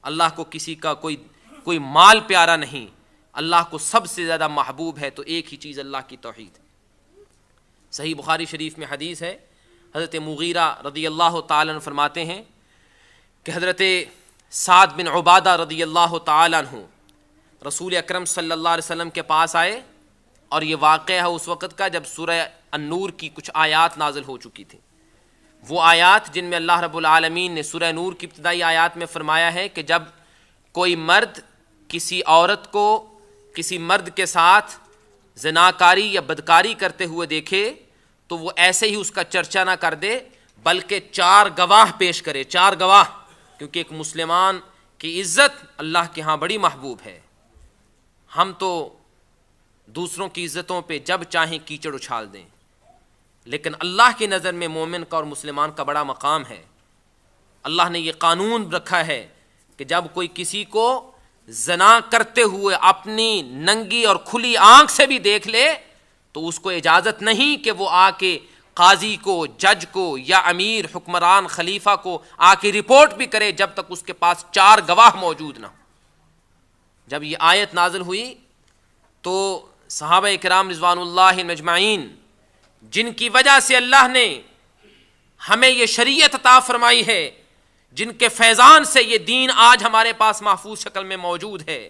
اللہ کو کسی کا کوئی مال پیارا نہیں، اللہ کو سب سے زیادہ محبوب ہے تو ایک ہی چیز، اللہ کی توحید۔ صحیح بخاری شریف میں حدیث ہے، حضرت مغیرہ رضی اللہ تعالیٰ عنہ فرماتے ہیں کہ حضرت سعد بن عبادہ رضی اللہ تعالیٰ عنہ رسول اکرم صلی اللہ علیہ وسلم کے پاس آئے، اور یہ واقعہ ہے اس وقت کا جب سورہ النور کی کچھ آیات نازل ہو چکی تھی، وہ آیات جن میں اللہ رب العالمین نے سورہ نور کی ابتدائی آیات میں فرمایا ہے کہ جب کوئی مرد کسی عورت کو کسی مرد کے ساتھ زناکاری یا بدکاری کرتے ہوئے دیکھے تو وہ ایسے ہی اس کا چرچا نہ کر دے، بلکہ 4 گواہ پیش کرے، 4 گواہ، کیونکہ ایک مسلمان کی عزت اللہ کے ہاں بڑی محبوب ہے۔ ہم تو دوسروں کی عزتوں پہ جب چاہیں کیچڑ اچھال دیں، لیکن اللہ کی نظر میں مومن کا اور مسلمان کا بڑا مقام ہے۔ اللہ نے یہ قانون رکھا ہے کہ جب کوئی کسی کو زنا کرتے ہوئے اپنی ننگی اور کھلی آنکھ سے بھی دیکھ لے تو اس کو اجازت نہیں کہ وہ آ کے قاضی کو، جج کو یا امیر، حکمران، خلیفہ کو آ کے رپورٹ بھی کرے جب تک اس کے پاس 4 گواہ موجود نہ ہو۔ جب یہ آیت نازل ہوئی تو صحابہ کرام رضوان اللہ اجمعین، جن کی وجہ سے اللہ نے ہمیں یہ شریعت عطا فرمائی ہے، جن کے فیضان سے یہ دین آج ہمارے پاس محفوظ شکل میں موجود ہے،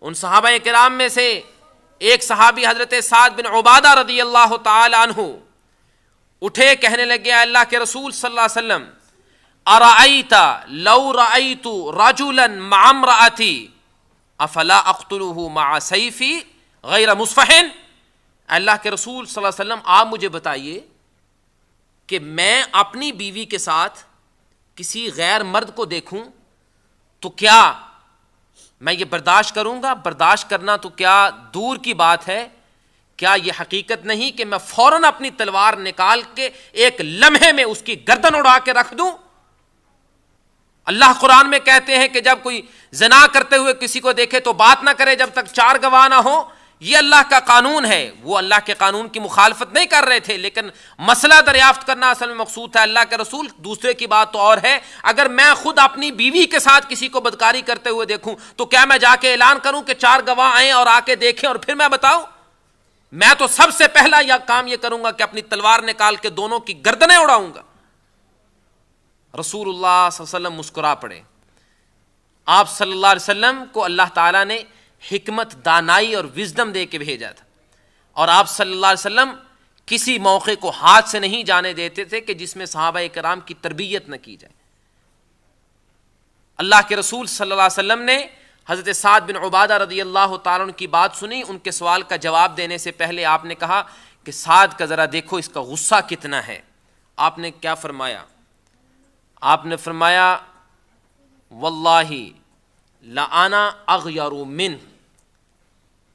ان صحابہ کرام میں سے ایک صحابی حضرت سعد بن عبادہ رضی اللہ تعالی عنہ اٹھے، کہنے لگے اللہ کے رسول صلی اللہ علیہ وسلم، ارأیت لو رأیت رجلا مع امرأتی افلا اقتلہ مع سیفی غیر مصفح۔ اللہ کے رسول صلی اللہ علیہ وسلم آپ مجھے بتائیے کہ میں اپنی بیوی کے ساتھ کسی غیر مرد کو دیکھوں تو کیا میں یہ برداشت کروں گا؟ برداشت کرنا تو کیا دور کی بات ہے، کیا یہ حقیقت نہیں کہ میں فوراً اپنی تلوار نکال کے ایک لمحے میں اس کی گردن اڑا کے رکھ دوں؟ اللہ قرآن میں کہتے ہیں کہ جب کوئی زنا کرتے ہوئے کسی کو دیکھے تو بات نہ کرے جب تک 4 گواہ نہ ہو۔ یہ اللہ کا قانون ہے، وہ اللہ کے قانون کی مخالفت نہیں کر رہے تھے، لیکن مسئلہ دریافت کرنا اصل میں مقصود تھا اللہ کے رسول۔ دوسرے کی بات تو اور ہے، اگر میں خود اپنی بیوی کے ساتھ کسی کو بدکاری کرتے ہوئے دیکھوں تو کیا میں جا کے اعلان کروں کہ 4 گواہ آئیں اور آ کے دیکھیں اور پھر میں بتاؤں؟ میں تو سب سے پہلا یہ کام یہ کروں گا کہ اپنی تلوار نکال کے دونوں کی گردنیں اڑاؤں گا۔ رسول اللہ صلی اللہ علیہ وسلم مسکرا پڑے۔ آپ صلی اللہ علیہ وسلم کو اللہ تعالیٰ نے حکمت، دانائی اور وزڈم دے کے بھیجا تھا، اور آپ صلی اللہ علیہ وسلم کسی موقع کو ہاتھ سے نہیں جانے دیتے تھے کہ جس میں صحابہ کرام کی تربیت نہ کی جائے۔ اللہ کے رسول صلی اللہ علیہ وسلم نے حضرت سعد بن عبادہ رضی اللہ تعالیٰ عنہ کی بات سنی۔ ان کے سوال کا جواب دینے سے پہلے آپ نے کہا کہ سعد کا ذرا دیکھو اس کا غصہ کتنا ہے۔ آپ نے کیا فرمایا؟ آپ نے فرمایا واللہ لأنا اغیر منہ۔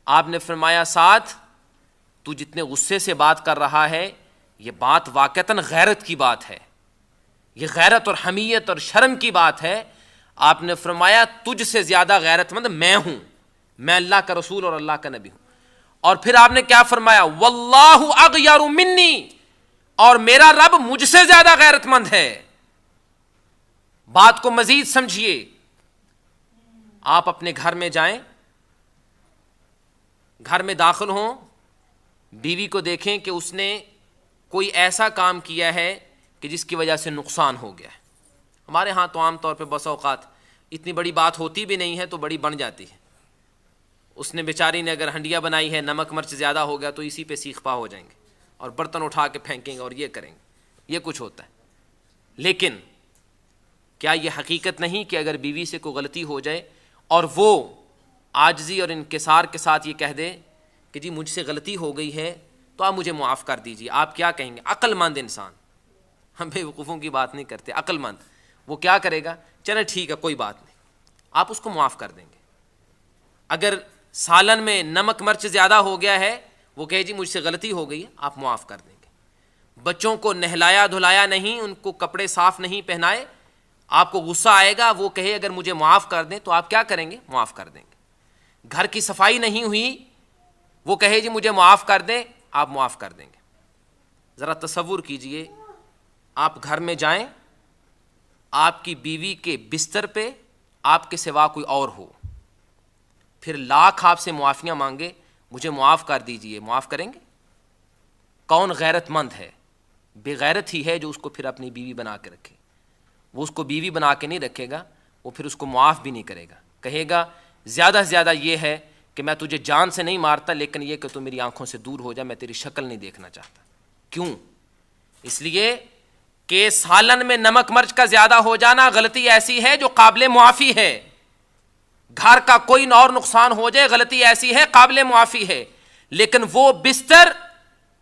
آپ نے فرمایا سعد تو جتنے غصے سے بات کر رہا ہے یہ بات واقعتاً غیرت کی بات ہے، یہ غیرت اور حمیت اور شرم کی بات ہے۔ آپ نے فرمایا تجھ سے زیادہ غیرت مند میں ہوں، میں اللہ کا رسول اور اللہ کا نبی ہوں۔ اور پھر آپ نے کیا فرمایا؟ واللہ اغیر منی، اور میرا رب مجھ سے زیادہ غیرت مند ہے۔ بات کو مزید سمجھیے، آپ اپنے گھر میں جائیں، گھر میں داخل ہوں، بیوی کو دیکھیں کہ اس نے کوئی ایسا کام کیا ہے کہ جس کی وجہ سے نقصان ہو گیا ہے۔ ہمارے ہاں تو عام طور پہ بس اوقات اتنی بڑی بات ہوتی بھی نہیں ہے تو بڑی بن جاتی ہے۔ اس نے بیچاری نے اگر ہنڈیا بنائی ہے، نمک مرچ زیادہ ہو گیا تو اسی پہ سیخ پا ہو جائیں گے اور برتن اٹھا کے پھینکیں گے اور یہ کریں گے، یہ کچھ ہوتا ہے۔ لیکن کیا یہ حقیقت نہیں کہ اگر بیوی سے کوئی غلطی ہو جائے اور وہ عاجزی اور انکسار کے ساتھ یہ کہہ دے کہ جی مجھ سے غلطی ہو گئی ہے تو آپ مجھے معاف کر دیجیے، آپ کیا کہیں گے؟ عقل مند انسان، ہم بے وقوفوں کی بات نہیں کرتے، عقل مند وہ کیا کرے گا؟ چلے ٹھیک ہے کوئی بات نہیں، آپ اس کو معاف کر دیں گے۔ اگر سالن میں نمک مرچ زیادہ ہو گیا ہے، وہ کہے جی مجھ سے غلطی ہو گئی، آپ معاف کر دیں گے۔ بچوں کو نہلایا دھلایا نہیں، ان کو کپڑے صاف نہیں پہنائے، آپ کو غصہ آئے گا، وہ کہے اگر مجھے معاف کر دیں تو آپ کیا کریں گے؟ معاف کر دیں گے۔ گھر کی صفائی نہیں ہوئی، وہ کہے جی مجھے معاف کر دیں، آپ معاف کر دیں گے۔ ذرا تصور کیجئے، آپ گھر میں جائیں، آپ کی بیوی کے بستر پہ آپ کے سوا کوئی اور ہو، پھر لاکھ آپ سے معافیاں مانگے، مجھے معاف کر دیجئے، معاف کریں گے؟ کون غیرت مند ہے؟ بے غیرت ہی ہے جو اس کو پھر اپنی بیوی بنا کے رکھے۔ وہ اس کو بیوی بنا کے نہیں رکھے گا، وہ پھر اس کو معاف بھی نہیں کرے گا، کہے گا زیادہ سے زیادہ یہ ہے کہ میں تجھے جان سے نہیں مارتا، لیکن یہ کہ تو میری آنکھوں سے دور ہو جا، میں تیری شکل نہیں دیکھنا چاہتا۔ کیوں؟ اس لیے کہ سالن میں نمک مرچ کا زیادہ ہو جانا غلطی ایسی ہے جو قابل معافی ہے، گھر کا کوئی اور نقصان ہو جائے غلطی ایسی ہے قابل معافی ہے، لیکن وہ بستر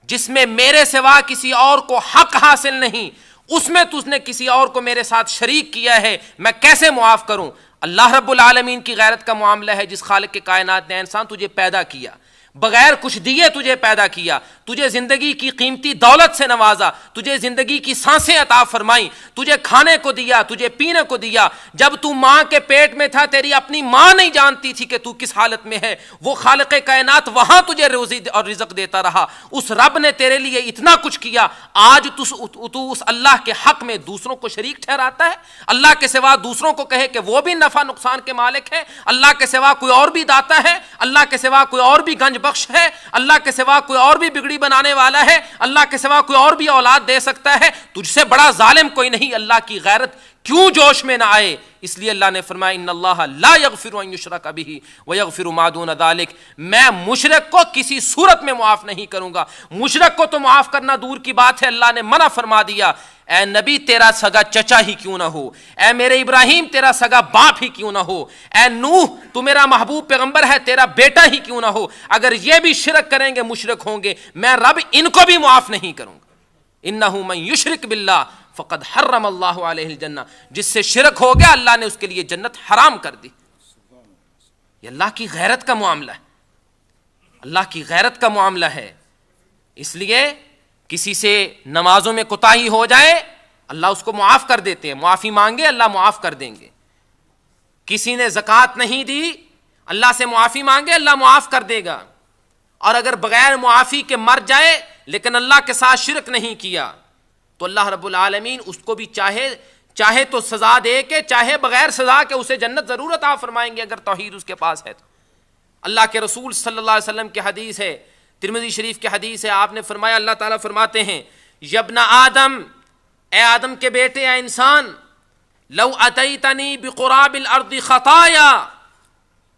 جس میں میرے سوا کسی اور کو حق حاصل نہیں، اس میں تُس نے کسی اور کو میرے ساتھ شریک کیا ہے، میں کیسے معاف کروں؟ اللہ رب العالمین کی غیرت کا معاملہ ہے، جس خالق کے کائنات نے انسان تجھے پیدا کیا، بغیر کچھ دیے تجھے پیدا کیا, تجھے زندگی کی قیمتی دولت سے نوازا, تجھے زندگی کی سانسیں عطا فرمائیں, تجھے کھانے کو دیا, تجھے پینے کو دیا. جب تو ماں کے پیٹ میں تھا تیری اپنی ماں نہیں جانتی تھی کہ تو کس حالت میں ہے, وہ خالق کائنات وہاں تجھے روزی اور رزق دیتا رہا. اس رب نے تیرے لیے اتنا کچھ کیا, آج تو اس اللہ کے حق میں دوسروں کو شریک ٹھہراتا ہے, اللہ کے سوا دوسروں کو کہے کہ وہ بھی نفع نقصان کے مالک ہے, اللہ کے سوا کوئی اور بھی داتا ہے, اللہ کے سوا کوئی اور بھی گنج بخش ہے, اللہ کے سوا کوئی اور بھی بگڑی بنانے والا ہے, اللہ کے سوا کوئی اور بھی اولاد دے سکتا ہے. تجھ سے بڑا ظالم کوئی نہیں. اللہ کی غیرت کیوں جوش میں نہ آئے؟ اس لیے اللہ نے فرمایا ان اللہ لا یغفر ان یشرک بہ ویغفر ما دون ذلک, میں مشرک کو کسی صورت میں معاف نہیں کروں گا. مشرک کو تو معاف کرنا دور کی بات ہے, اللہ نے منع فرما دیا. اے نبی تیرا سگا چچا ہی کیوں نہ ہو, اے میرے ابراہیم تیرا سگا باپ ہی کیوں نہ ہو, اے نوح تو میرا محبوب پیغمبر ہے تیرا بیٹا ہی کیوں نہ ہو, اگر یہ بھی شرک کریں گے مشرک ہوں گے, میں رب ان کو بھی معاف نہیں کروں گا. انہ من یشرک باللہ فقد حرم اللہ علیہ الجنہ, جس سے شرک ہو گیا اللہ نے اس کے لیے جنت حرام کر دی. یہ اللہ کی غیرت کا معاملہ ہے, اللہ کی غیرت کا معاملہ ہے. اس لیے کسی سے نمازوں میں کوتاہی ہو جائے اللہ اس کو معاف کر دیتے ہیں, معافی مانگے اللہ معاف کر دیں گے. کسی نے زکوٰۃ نہیں دی اللہ سے معافی مانگے اللہ معاف کر دے گا. اور اگر بغیر معافی کے مر جائے لیکن اللہ کے ساتھ شرک نہیں کیا تو اللہ رب العالمین اس کو بھی چاہے تو سزا دے کے, چاہے بغیر سزا کے اسے جنت ضرور عطا فرمائیں گے اگر توحید اس کے پاس ہے تو. اللہ کے رسول صلی اللہ علیہ وسلم کی حدیث ہے, ترمذی شریف کی حدیث ہے, آپ نے فرمایا, اللہ تعالیٰ فرماتے ہیں یبن آدم, اے آدم کے بیٹے, اے انسان, لو اتیتنی بقراب الارض خطایا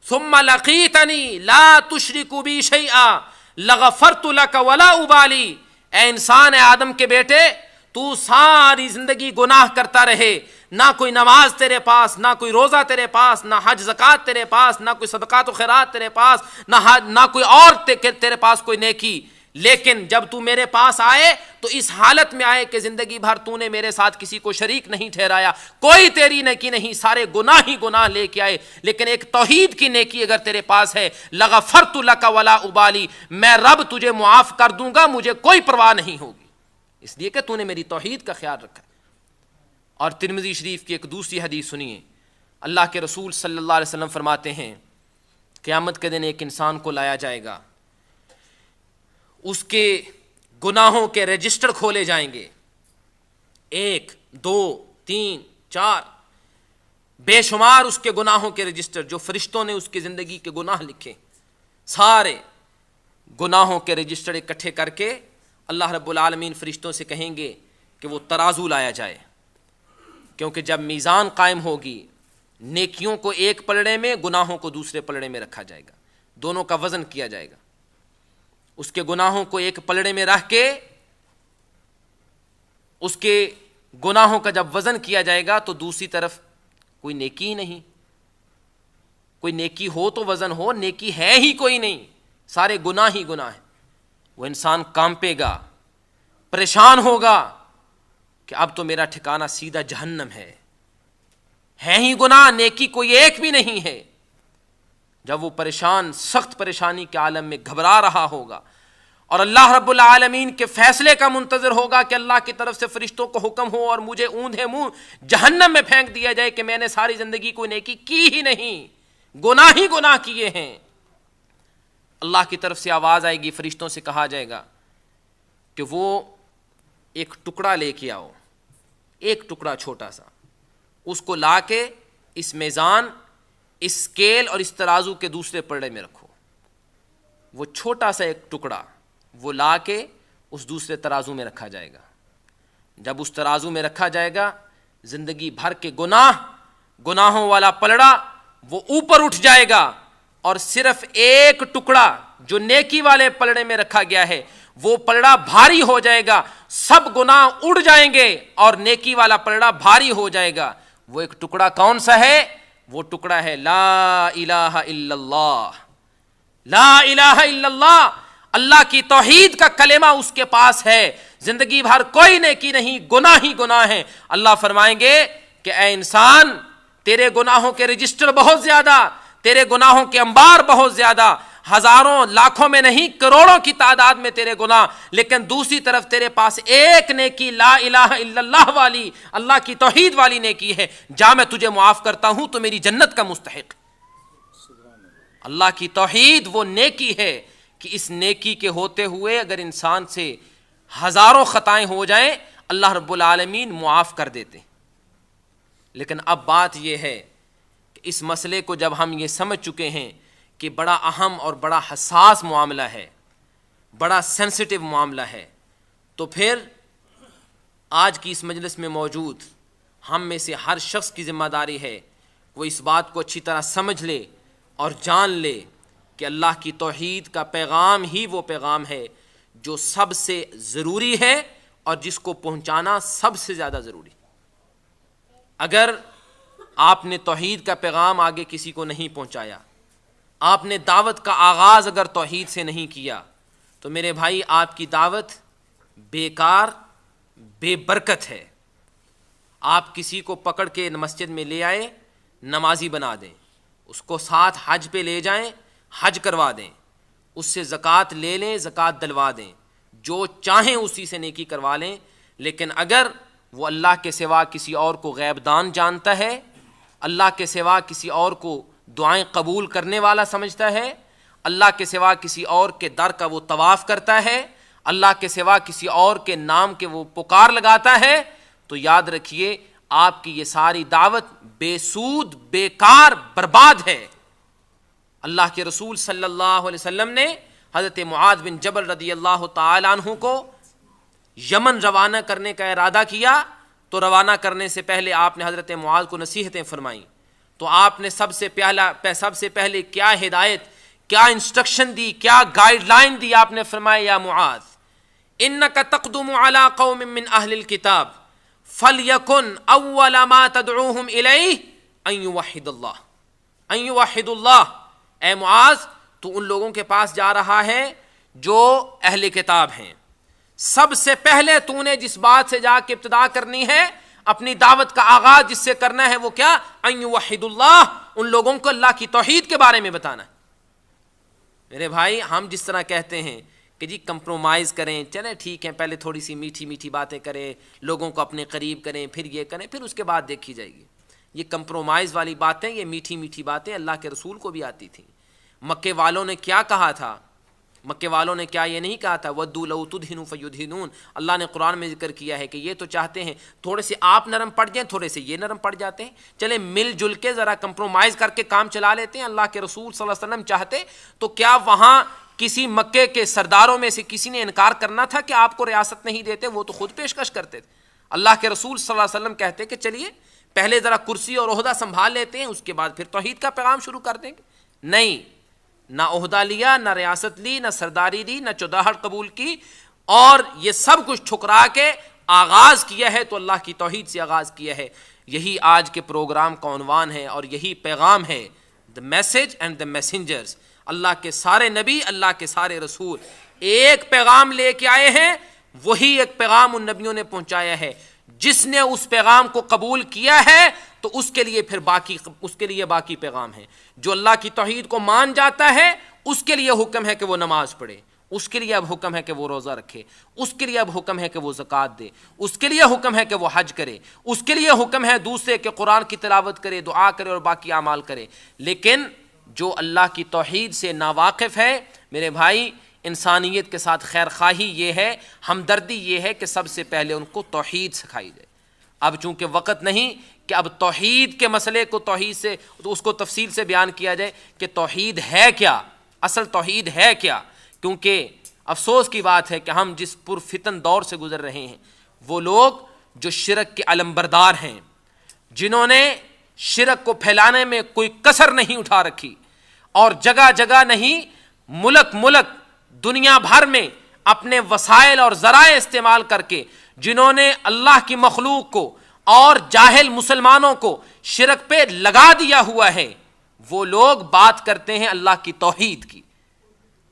ثم لقیتنی لا تشرک بی شیئا لغفرت لک ولا ابالی. اے انسان, اے آدم کے بیٹے, تو ساری زندگی گناہ کرتا رہے, نہ کوئی نماز تیرے پاس, نہ کوئی روزہ تیرے پاس, نہ حج زکوٰۃ تیرے پاس, نہ کوئی صدقات و خیرات تیرے پاس, نہ کوئی اور تیرے پاس کوئی نیکی, لیکن جب تو میرے پاس آئے تو اس حالت میں آئے کہ زندگی بھر تو نے میرے ساتھ کسی کو شریک نہیں ٹھہرایا, کوئی تیری نیکی نہیں, سارے گناہ ہی گناہ لے کے آئے, لیکن ایک توحید کی نیکی اگر تیرے پاس ہے, لغفرت لک ولا ابالی, میں رب تجھے معاف کر دوں گا, مجھے کوئی پرواہ نہیں ہوگی, اس لیے کہ تو نے میری توحید کا خیال رکھا. اور ترمذی شریف کی ایک دوسری حدیث سنیے, اللہ کے رسول صلی اللہ علیہ وسلم فرماتے ہیں قیامت کے دن ایک انسان کو لایا جائے گا, اس کے گناہوں کے رجسٹر کھولے جائیں گے, 1 2 3 4 بے شمار اس کے گناہوں کے رجسٹر, جو فرشتوں نے اس کی زندگی کے گناہ لکھے, سارے گناہوں کے رجسٹر اکٹھے کر کے اللہ رب العالمین فرشتوں سے کہیں گے کہ وہ ترازو لایا جائے, کیونکہ جب میزان قائم ہوگی نیکیوں کو ایک پلڑے میں, گناہوں کو دوسرے پلڑے میں رکھا جائے گا, دونوں کا وزن کیا جائے گا. اس کے گناہوں کو ایک پلڑے میں رکھ کے اس کے گناہوں کا جب وزن کیا جائے گا تو دوسری طرف کوئی نیکی ہی نہیں, کوئی نیکی ہو تو وزن ہو, نیکی ہے ہی کوئی نہیں, سارے گناہ ہی گناہ ہیں. وہ انسان کانپے گا, پریشان ہوگا کہ اب تو میرا ٹھکانہ سیدھا جہنم ہے ہی گناہ, نیکی کوئی ایک بھی نہیں ہے. جب وہ پریشان, سخت پریشانی کے عالم میں گھبرا رہا ہوگا اور اللہ رب العالمین کے فیصلے کا منتظر ہوگا کہ اللہ کی طرف سے فرشتوں کو حکم ہو اور مجھے اوندھے منہ جہنم میں پھینک دیا جائے کہ میں نے ساری زندگی کوئی نیکی کی ہی نہیں, گناہ ہی گناہ کیے ہیں. اللہ کی طرف سے آواز آئے گی, فرشتوں سے کہا جائے گا کہ وہ ایک ٹکڑا لے کے آؤ, ایک ٹکڑا چھوٹا سا, اس کو لا کے اس میزان, اس اسکیل اور اس ترازو کے دوسرے پلڑے میں رکھو. وہ چھوٹا سا ایک ٹکڑا وہ لا کے اس دوسرے ترازو میں رکھا جائے گا. جب اس ترازو میں رکھا جائے گا, زندگی بھر کے گناہوں والا پلڑا وہ اوپر اٹھ جائے گا, اور صرف ایک ٹکڑا جو نیکی والے پلڑے میں رکھا گیا ہے وہ پلڑا بھاری ہو جائے گا, سب گناہ اڑ جائیں گے اور نیکی والا پلڑا بھاری ہو جائے گا. وہ ایک ٹکڑا کون سا ہے؟ وہ ٹکڑا ہے لا الہ الا اللہ, لا الہ الا اللہ, اللہ کی توحید کا کلمہ اس کے پاس ہے. زندگی بھر کوئی نیکی نہیں, گناہ ہی گناہ ہیں. اللہ فرمائیں گے کہ اے انسان, تیرے گناہوں کے رجسٹر بہت زیادہ, تیرے گناہوں کے انبار بہت زیادہ, ہزاروں لاکھوں میں نہیں کروڑوں کی تعداد میں تیرے گناہ، لیکن دوسری طرف تیرے پاس ایک نیکی لا الہ الا اللہ والی، اللہ کی توحید والی نیکی ہے، جا میں تجھے معاف کرتا ہوں تو میری جنت کا مستحق۔ اللہ کی توحید وہ نیکی ہے کہ اس نیکی کے ہوتے ہوئے اگر انسان سے ہزاروں خطائیں ہو جائیں اللہ رب العالمین معاف کر دیتے۔ لیکن اب بات یہ ہے کہ اس مسئلے کو جب ہم یہ سمجھ چکے ہیں کہ بڑا اہم اور بڑا حساس معاملہ ہے، بڑا سینسٹیو معاملہ ہے، تو پھر آج کی اس مجلس میں موجود ہم میں سے ہر شخص کی ذمہ داری ہے وہ اس بات کو اچھی طرح سمجھ لے اور جان لے کہ اللہ کی توحید کا پیغام ہی وہ پیغام ہے جو سب سے ضروری ہے اور جس کو پہنچانا سب سے زیادہ ضروری۔ اگر آپ نے توحید کا پیغام آگے کسی کو نہیں پہنچایا، آپ نے دعوت کا آغاز اگر توحید سے نہیں کیا، تو میرے بھائی آپ کی دعوت بیکار بے برکت ہے۔ آپ کسی کو پکڑ کے مسجد میں لے آئے، نمازی بنا دیں، اس کو ساتھ حج پہ لے جائیں، حج کروا دیں، اس سے زکوٰۃ لے لیں، زکوٰۃ دلوا دیں، جو چاہیں اسی سے نیکی کروا لیں، لیکن اگر وہ اللہ کے سوا کسی اور کو غیب دان جانتا ہے، اللہ کے سوا کسی اور کو دعائیں قبول کرنے والا سمجھتا ہے، اللہ کے سوا کسی اور کے در کا وہ طواف کرتا ہے، اللہ کے سوا کسی اور کے نام کے وہ پکار لگاتا ہے، تو یاد رکھیے آپ کی یہ ساری دعوت بے سود، بیکار، برباد ہے۔ اللہ کے رسول صلی اللہ علیہ وسلم نے حضرت معاذ بن جبل رضی اللہ تعالیٰ عنہ کو یمن روانہ کرنے کا ارادہ کیا، تو روانہ کرنے سے پہلے آپ نے حضرت معاذ کو نصیحتیں فرمائیں، تو آپ نے سب سے پہلے کیا ہدایت، کیا انسٹرکشن دی، کیا گائیڈ لائن دی؟ آپ نے فرمایا یا معاذ انک تقدم علی قوم من اہل الکتاب فلیکن اول ما تدعوہم الیہ ان یوحدوا اللہ۔ اے معاذ تو ان لوگوں کے پاس جا رہا ہے جو اہل کتاب ہیں، سب سے پہلے تو نے جس بات سے جا کے ابتدا کرنی ہے، اپنی دعوت کا آغاز جس سے کرنا ہے، وہ کیا؟ ان یوحدوا اللہ، ان لوگوں کو اللہ کی توحید کے بارے میں بتانا ہے۔ میرے بھائی ہم جس طرح کہتے ہیں کہ جی کمپرومائز کریں، چلیں ٹھیک ہے، پہلے تھوڑی سی میٹھی میٹھی باتیں کریں، لوگوں کو اپنے قریب کریں، پھر یہ کریں، پھر اس کے بعد دیکھی جائے گی۔ یہ کمپرومائز والی باتیں، یہ میٹھی میٹھی باتیں اللہ کے رسول کو بھی آتی تھیں۔ مکے والوں نے کیا کہا تھا؟ مکے والوں نے کیا یہ نہیں کہا تھا وَدُّوا لَوْ تُدْهِنُوا فَيُدْهِنُونَ؟ اللہ نے قرآن میں ذکر کیا ہے کہ یہ تو چاہتے ہیں تھوڑے سے آپ نرم پڑ جائیں، تھوڑے سے یہ نرم پڑ جاتے ہیں، چلیں مل جل کے ذرا کمپرومائز کر کے کام چلا لیتے ہیں۔ اللہ کے رسول صلی اللہ علیہ وسلم چاہتے تو کیا وہاں کسی مکے کے سرداروں میں سے کسی نے انکار کرنا تھا کہ آپ کو ریاست نہیں دیتے؟ وہ تو خود پیشکش کرتے تھے۔ اللہ کے رسول صلی اللہ علیہ وسلم کہتے کہ چلیے پہلے ذرا کرسی اور عہدہ سنبھال لیتے ہیں، اس کے بعد پھر توحید کا پیغام شروع کر دیں گے۔ نہیں، نہ عہدہ لیا، نہ ریاست لی، نہ سرداری دی، نہ چوداہٹ قبول کی، اور یہ سب کچھ ٹھکرا کے آغاز کیا ہے تو اللہ کی توحید سے آغاز کیا ہے۔ یہی آج کے پروگرام کا عنوان ہے اور یہی پیغام ہے، the message and the messengers. اللہ کے سارے نبی، اللہ کے سارے رسول ایک پیغام لے کے آئے ہیں، وہی ایک پیغام ان نبیوں نے پہنچایا ہے۔ جس نے اس پیغام کو قبول کیا ہے تو اس کے لیے پھر باقی پیغام ہے۔ جو اللہ کی توحید کو مان جاتا ہے اس کے لیے حکم ہے کہ وہ نماز پڑھے، اس کے لیے اب حکم ہے کہ وہ روزہ رکھے، اس کے لیے اب حکم ہے کہ وہ زکوٰۃ دے، اس کے لیے حکم ہے کہ وہ حج کرے، اس کے لیے حکم ہے دوسرے کہ قرآن کی تلاوت کرے، دعا کرے اور باقی اعمال کرے۔ لیکن جو اللہ کی توحید سے ناواقف ہے، میرے بھائی انسانیت کے ساتھ خیر خواہی یہ ہے، ہمدردی یہ ہے کہ سب سے پہلے ان کو توحید سکھائی جائے۔ اب چونکہ وقت نہیں کہ اب توحید کے مسئلے کو توحید سے تو اس کو تفصیل سے بیان کیا جائے کہ توحید ہے کیا، اصل توحید ہے کیا، کیونکہ افسوس کی بات ہے کہ ہم جس پرفتن دور سے گزر رہے ہیں، وہ لوگ جو شرک کے علمبردار ہیں، جنہوں نے شرک کو پھیلانے میں کوئی کسر نہیں اٹھا رکھی، اور جگہ جگہ نہیں ملک دنیا بھر میں اپنے وسائل اور ذرائع استعمال کر کے جنہوں نے اللہ کی مخلوق کو اور جاہل مسلمانوں کو شرک پہ لگا دیا ہوا ہے، وہ لوگ بات کرتے ہیں اللہ کی توحید کی،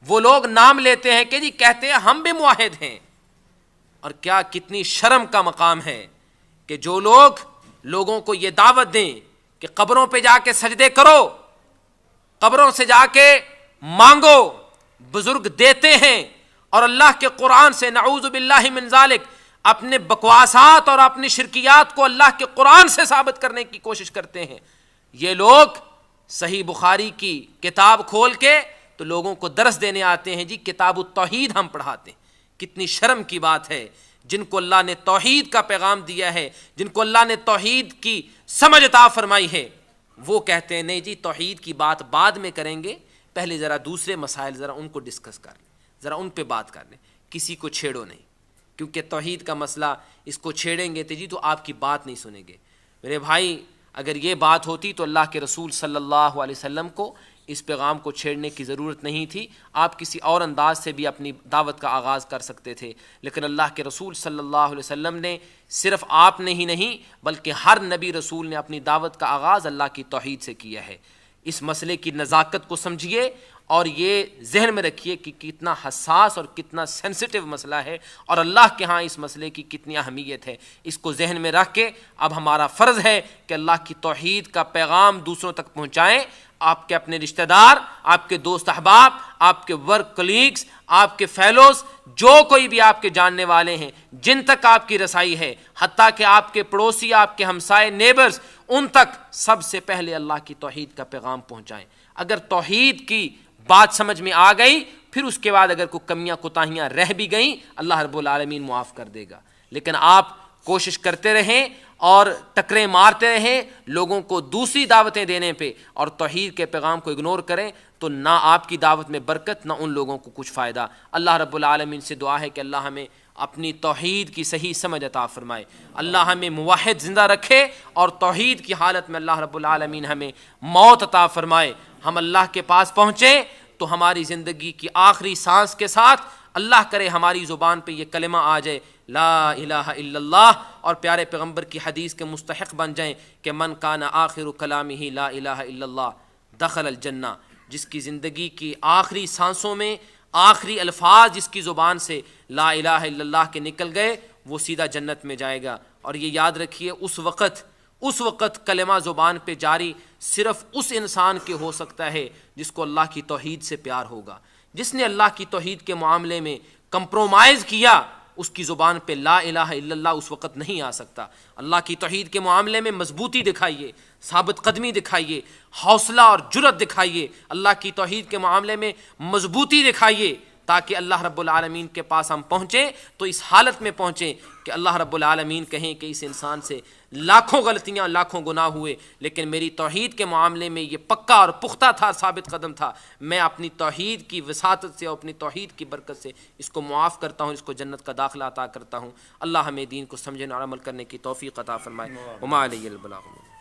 وہ لوگ نام لیتے ہیں کہ جی کہتے ہیں ہم بھی موحد ہیں۔ اور کیا کتنی شرم کا مقام ہے کہ جو لوگ لوگوں کو یہ دعوت دیں کہ قبروں پہ جا کے سجدے کرو، قبروں سے جا کے مانگو، بزرگ دیتے ہیں، اور اللہ کے قرآن سے نعوذ باللہ من ذالک اپنے بکواسات اور اپنی شرکیات کو اللہ کے قرآن سے ثابت کرنے کی کوشش کرتے ہیں۔ یہ لوگ صحیح بخاری کی کتاب کھول کے تو لوگوں کو درس دینے آتے ہیں، جی کتاب التوحید ہم پڑھاتے ہیں۔ کتنی شرم کی بات ہے، جن کو اللہ نے توحید کا پیغام دیا ہے، جن کو اللہ نے توحید کی سمجھ عطا فرمائی ہے، وہ کہتے ہیں نہیں جی توحید کی بات بعد میں کریں گے، پہلے ذرا دوسرے مسائل ذرا ان کو ڈسکس کر لیں، ذرا ان پہ بات کر لیں، کسی کو چھیڑو نہیں، کیونکہ توحید کا مسئلہ اس کو چھیڑیں گے تو جی تو آپ کی بات نہیں سنیں گے۔ میرے بھائی اگر یہ بات ہوتی تو اللہ کے رسول صلی اللہ علیہ وسلم کو اس پیغام کو چھیڑنے کی ضرورت نہیں تھی، آپ کسی اور انداز سے بھی اپنی دعوت کا آغاز کر سکتے تھے، لیکن اللہ کے رسول صلی اللہ علیہ وسلم نے صرف آپ نے ہی نہیں بلکہ ہر نبی رسول نے اپنی دعوت کا آغاز اللہ کی توحید سے کیا ہے۔ اس مسئلے کی نزاکت کو سمجھیے اور یہ ذہن میں رکھیے کہ کتنا حساس اور کتنا سینسٹیو مسئلہ ہے، اور اللہ کے ہاں اس مسئلے کی کتنی اہمیت ہے۔ اس کو ذہن میں رکھ کے اب ہمارا فرض ہے کہ اللہ کی توحید کا پیغام دوسروں تک پہنچائیں۔ آپ کے اپنے رشتہ دار، آپ کے دوست احباب، آپ کے ورک کلیگز، آپ کے فیلوز، جو کوئی بھی آپ کے جاننے والے ہیں جن تک آپ کی رسائی ہے، حتیٰ کہ آپ کے پڑوسی، آپ کے ہمسائے، نیبرز، ان تک سب سے پہلے اللہ کی توحید کا پیغام پہنچائیں۔ اگر توحید کی بات سمجھ میں آ گئی، پھر اس کے بعد اگر کوئی کمیاں کوتاہیاں رہ بھی گئیں اللہ رب العالمین معاف کر دے گا، لیکن آپ کوشش کرتے رہیں اور ٹکریں مارتے رہیں لوگوں کو دوسری دعوتیں دینے پہ، اور توحید کے پیغام کو اگنور کریں تو نہ آپ کی دعوت میں برکت، نہ ان لوگوں کو کچھ فائدہ۔ اللہ رب العالمین سے دعا ہے کہ اللہ ہمیں اپنی توحید کی صحیح سمجھ عطا فرمائے، اللہ ہمیں موحد زندہ رکھے، اور توحید کی حالت میں اللہ رب العالمین ہمیں موت عطا فرمائے۔ ہم اللہ کے پاس پہنچیں تو ہماری زندگی کی آخری سانس کے ساتھ اللہ کرے ہماری زبان پہ یہ کلمہ آ جائے لا الہ الا اللہ، اور پیارے پیغمبر کی حدیث کے مستحق بن جائیں کہ من کان آخر کلامہ لا الہ الا اللہ دخل الجنہ، جس کی زندگی کی آخری سانسوں میں آخری الفاظ جس کی زبان سے لا الہ الا اللہ کے نکل گئے وہ سیدھا جنت میں جائے گا۔ اور یہ یاد رکھیے اس وقت کلمہ زبان پہ جاری صرف اس انسان کے ہو سکتا ہے جس کو اللہ کی توحید سے پیار ہوگا۔ جس نے اللہ کی توحید کے معاملے میں کمپرومائز کیا اس کی زبان پہ لا الہ الا اللہ اس وقت نہیں آ سکتا۔ اللہ کی توحید کے معاملے میں مضبوطی دکھائیے، ثابت قدمی دکھائیے، حوصلہ اور جرأت دکھائیے، اللہ کی توحید کے معاملے میں مضبوطی دکھائیے، تاکہ اللہ رب العالمین کے پاس ہم پہنچیں تو اس حالت میں پہنچیں کہ اللہ رب العالمین کہیں کہ اس انسان سے لاکھوں غلطیاں، لاکھوں گناہ ہوئے، لیکن میری توحید کے معاملے میں یہ پکا اور پختہ تھا، ثابت قدم تھا، میں اپنی توحید کی وساطت سے اور اپنی توحید کی برکت سے اس کو معاف کرتا ہوں، اس کو جنت کا داخلہ عطا کرتا ہوں۔ اللہ ہمیں دین کو سمجھنے اور عمل کرنے کی توفیق عطا فرمائے۔ وما علی البلاغ۔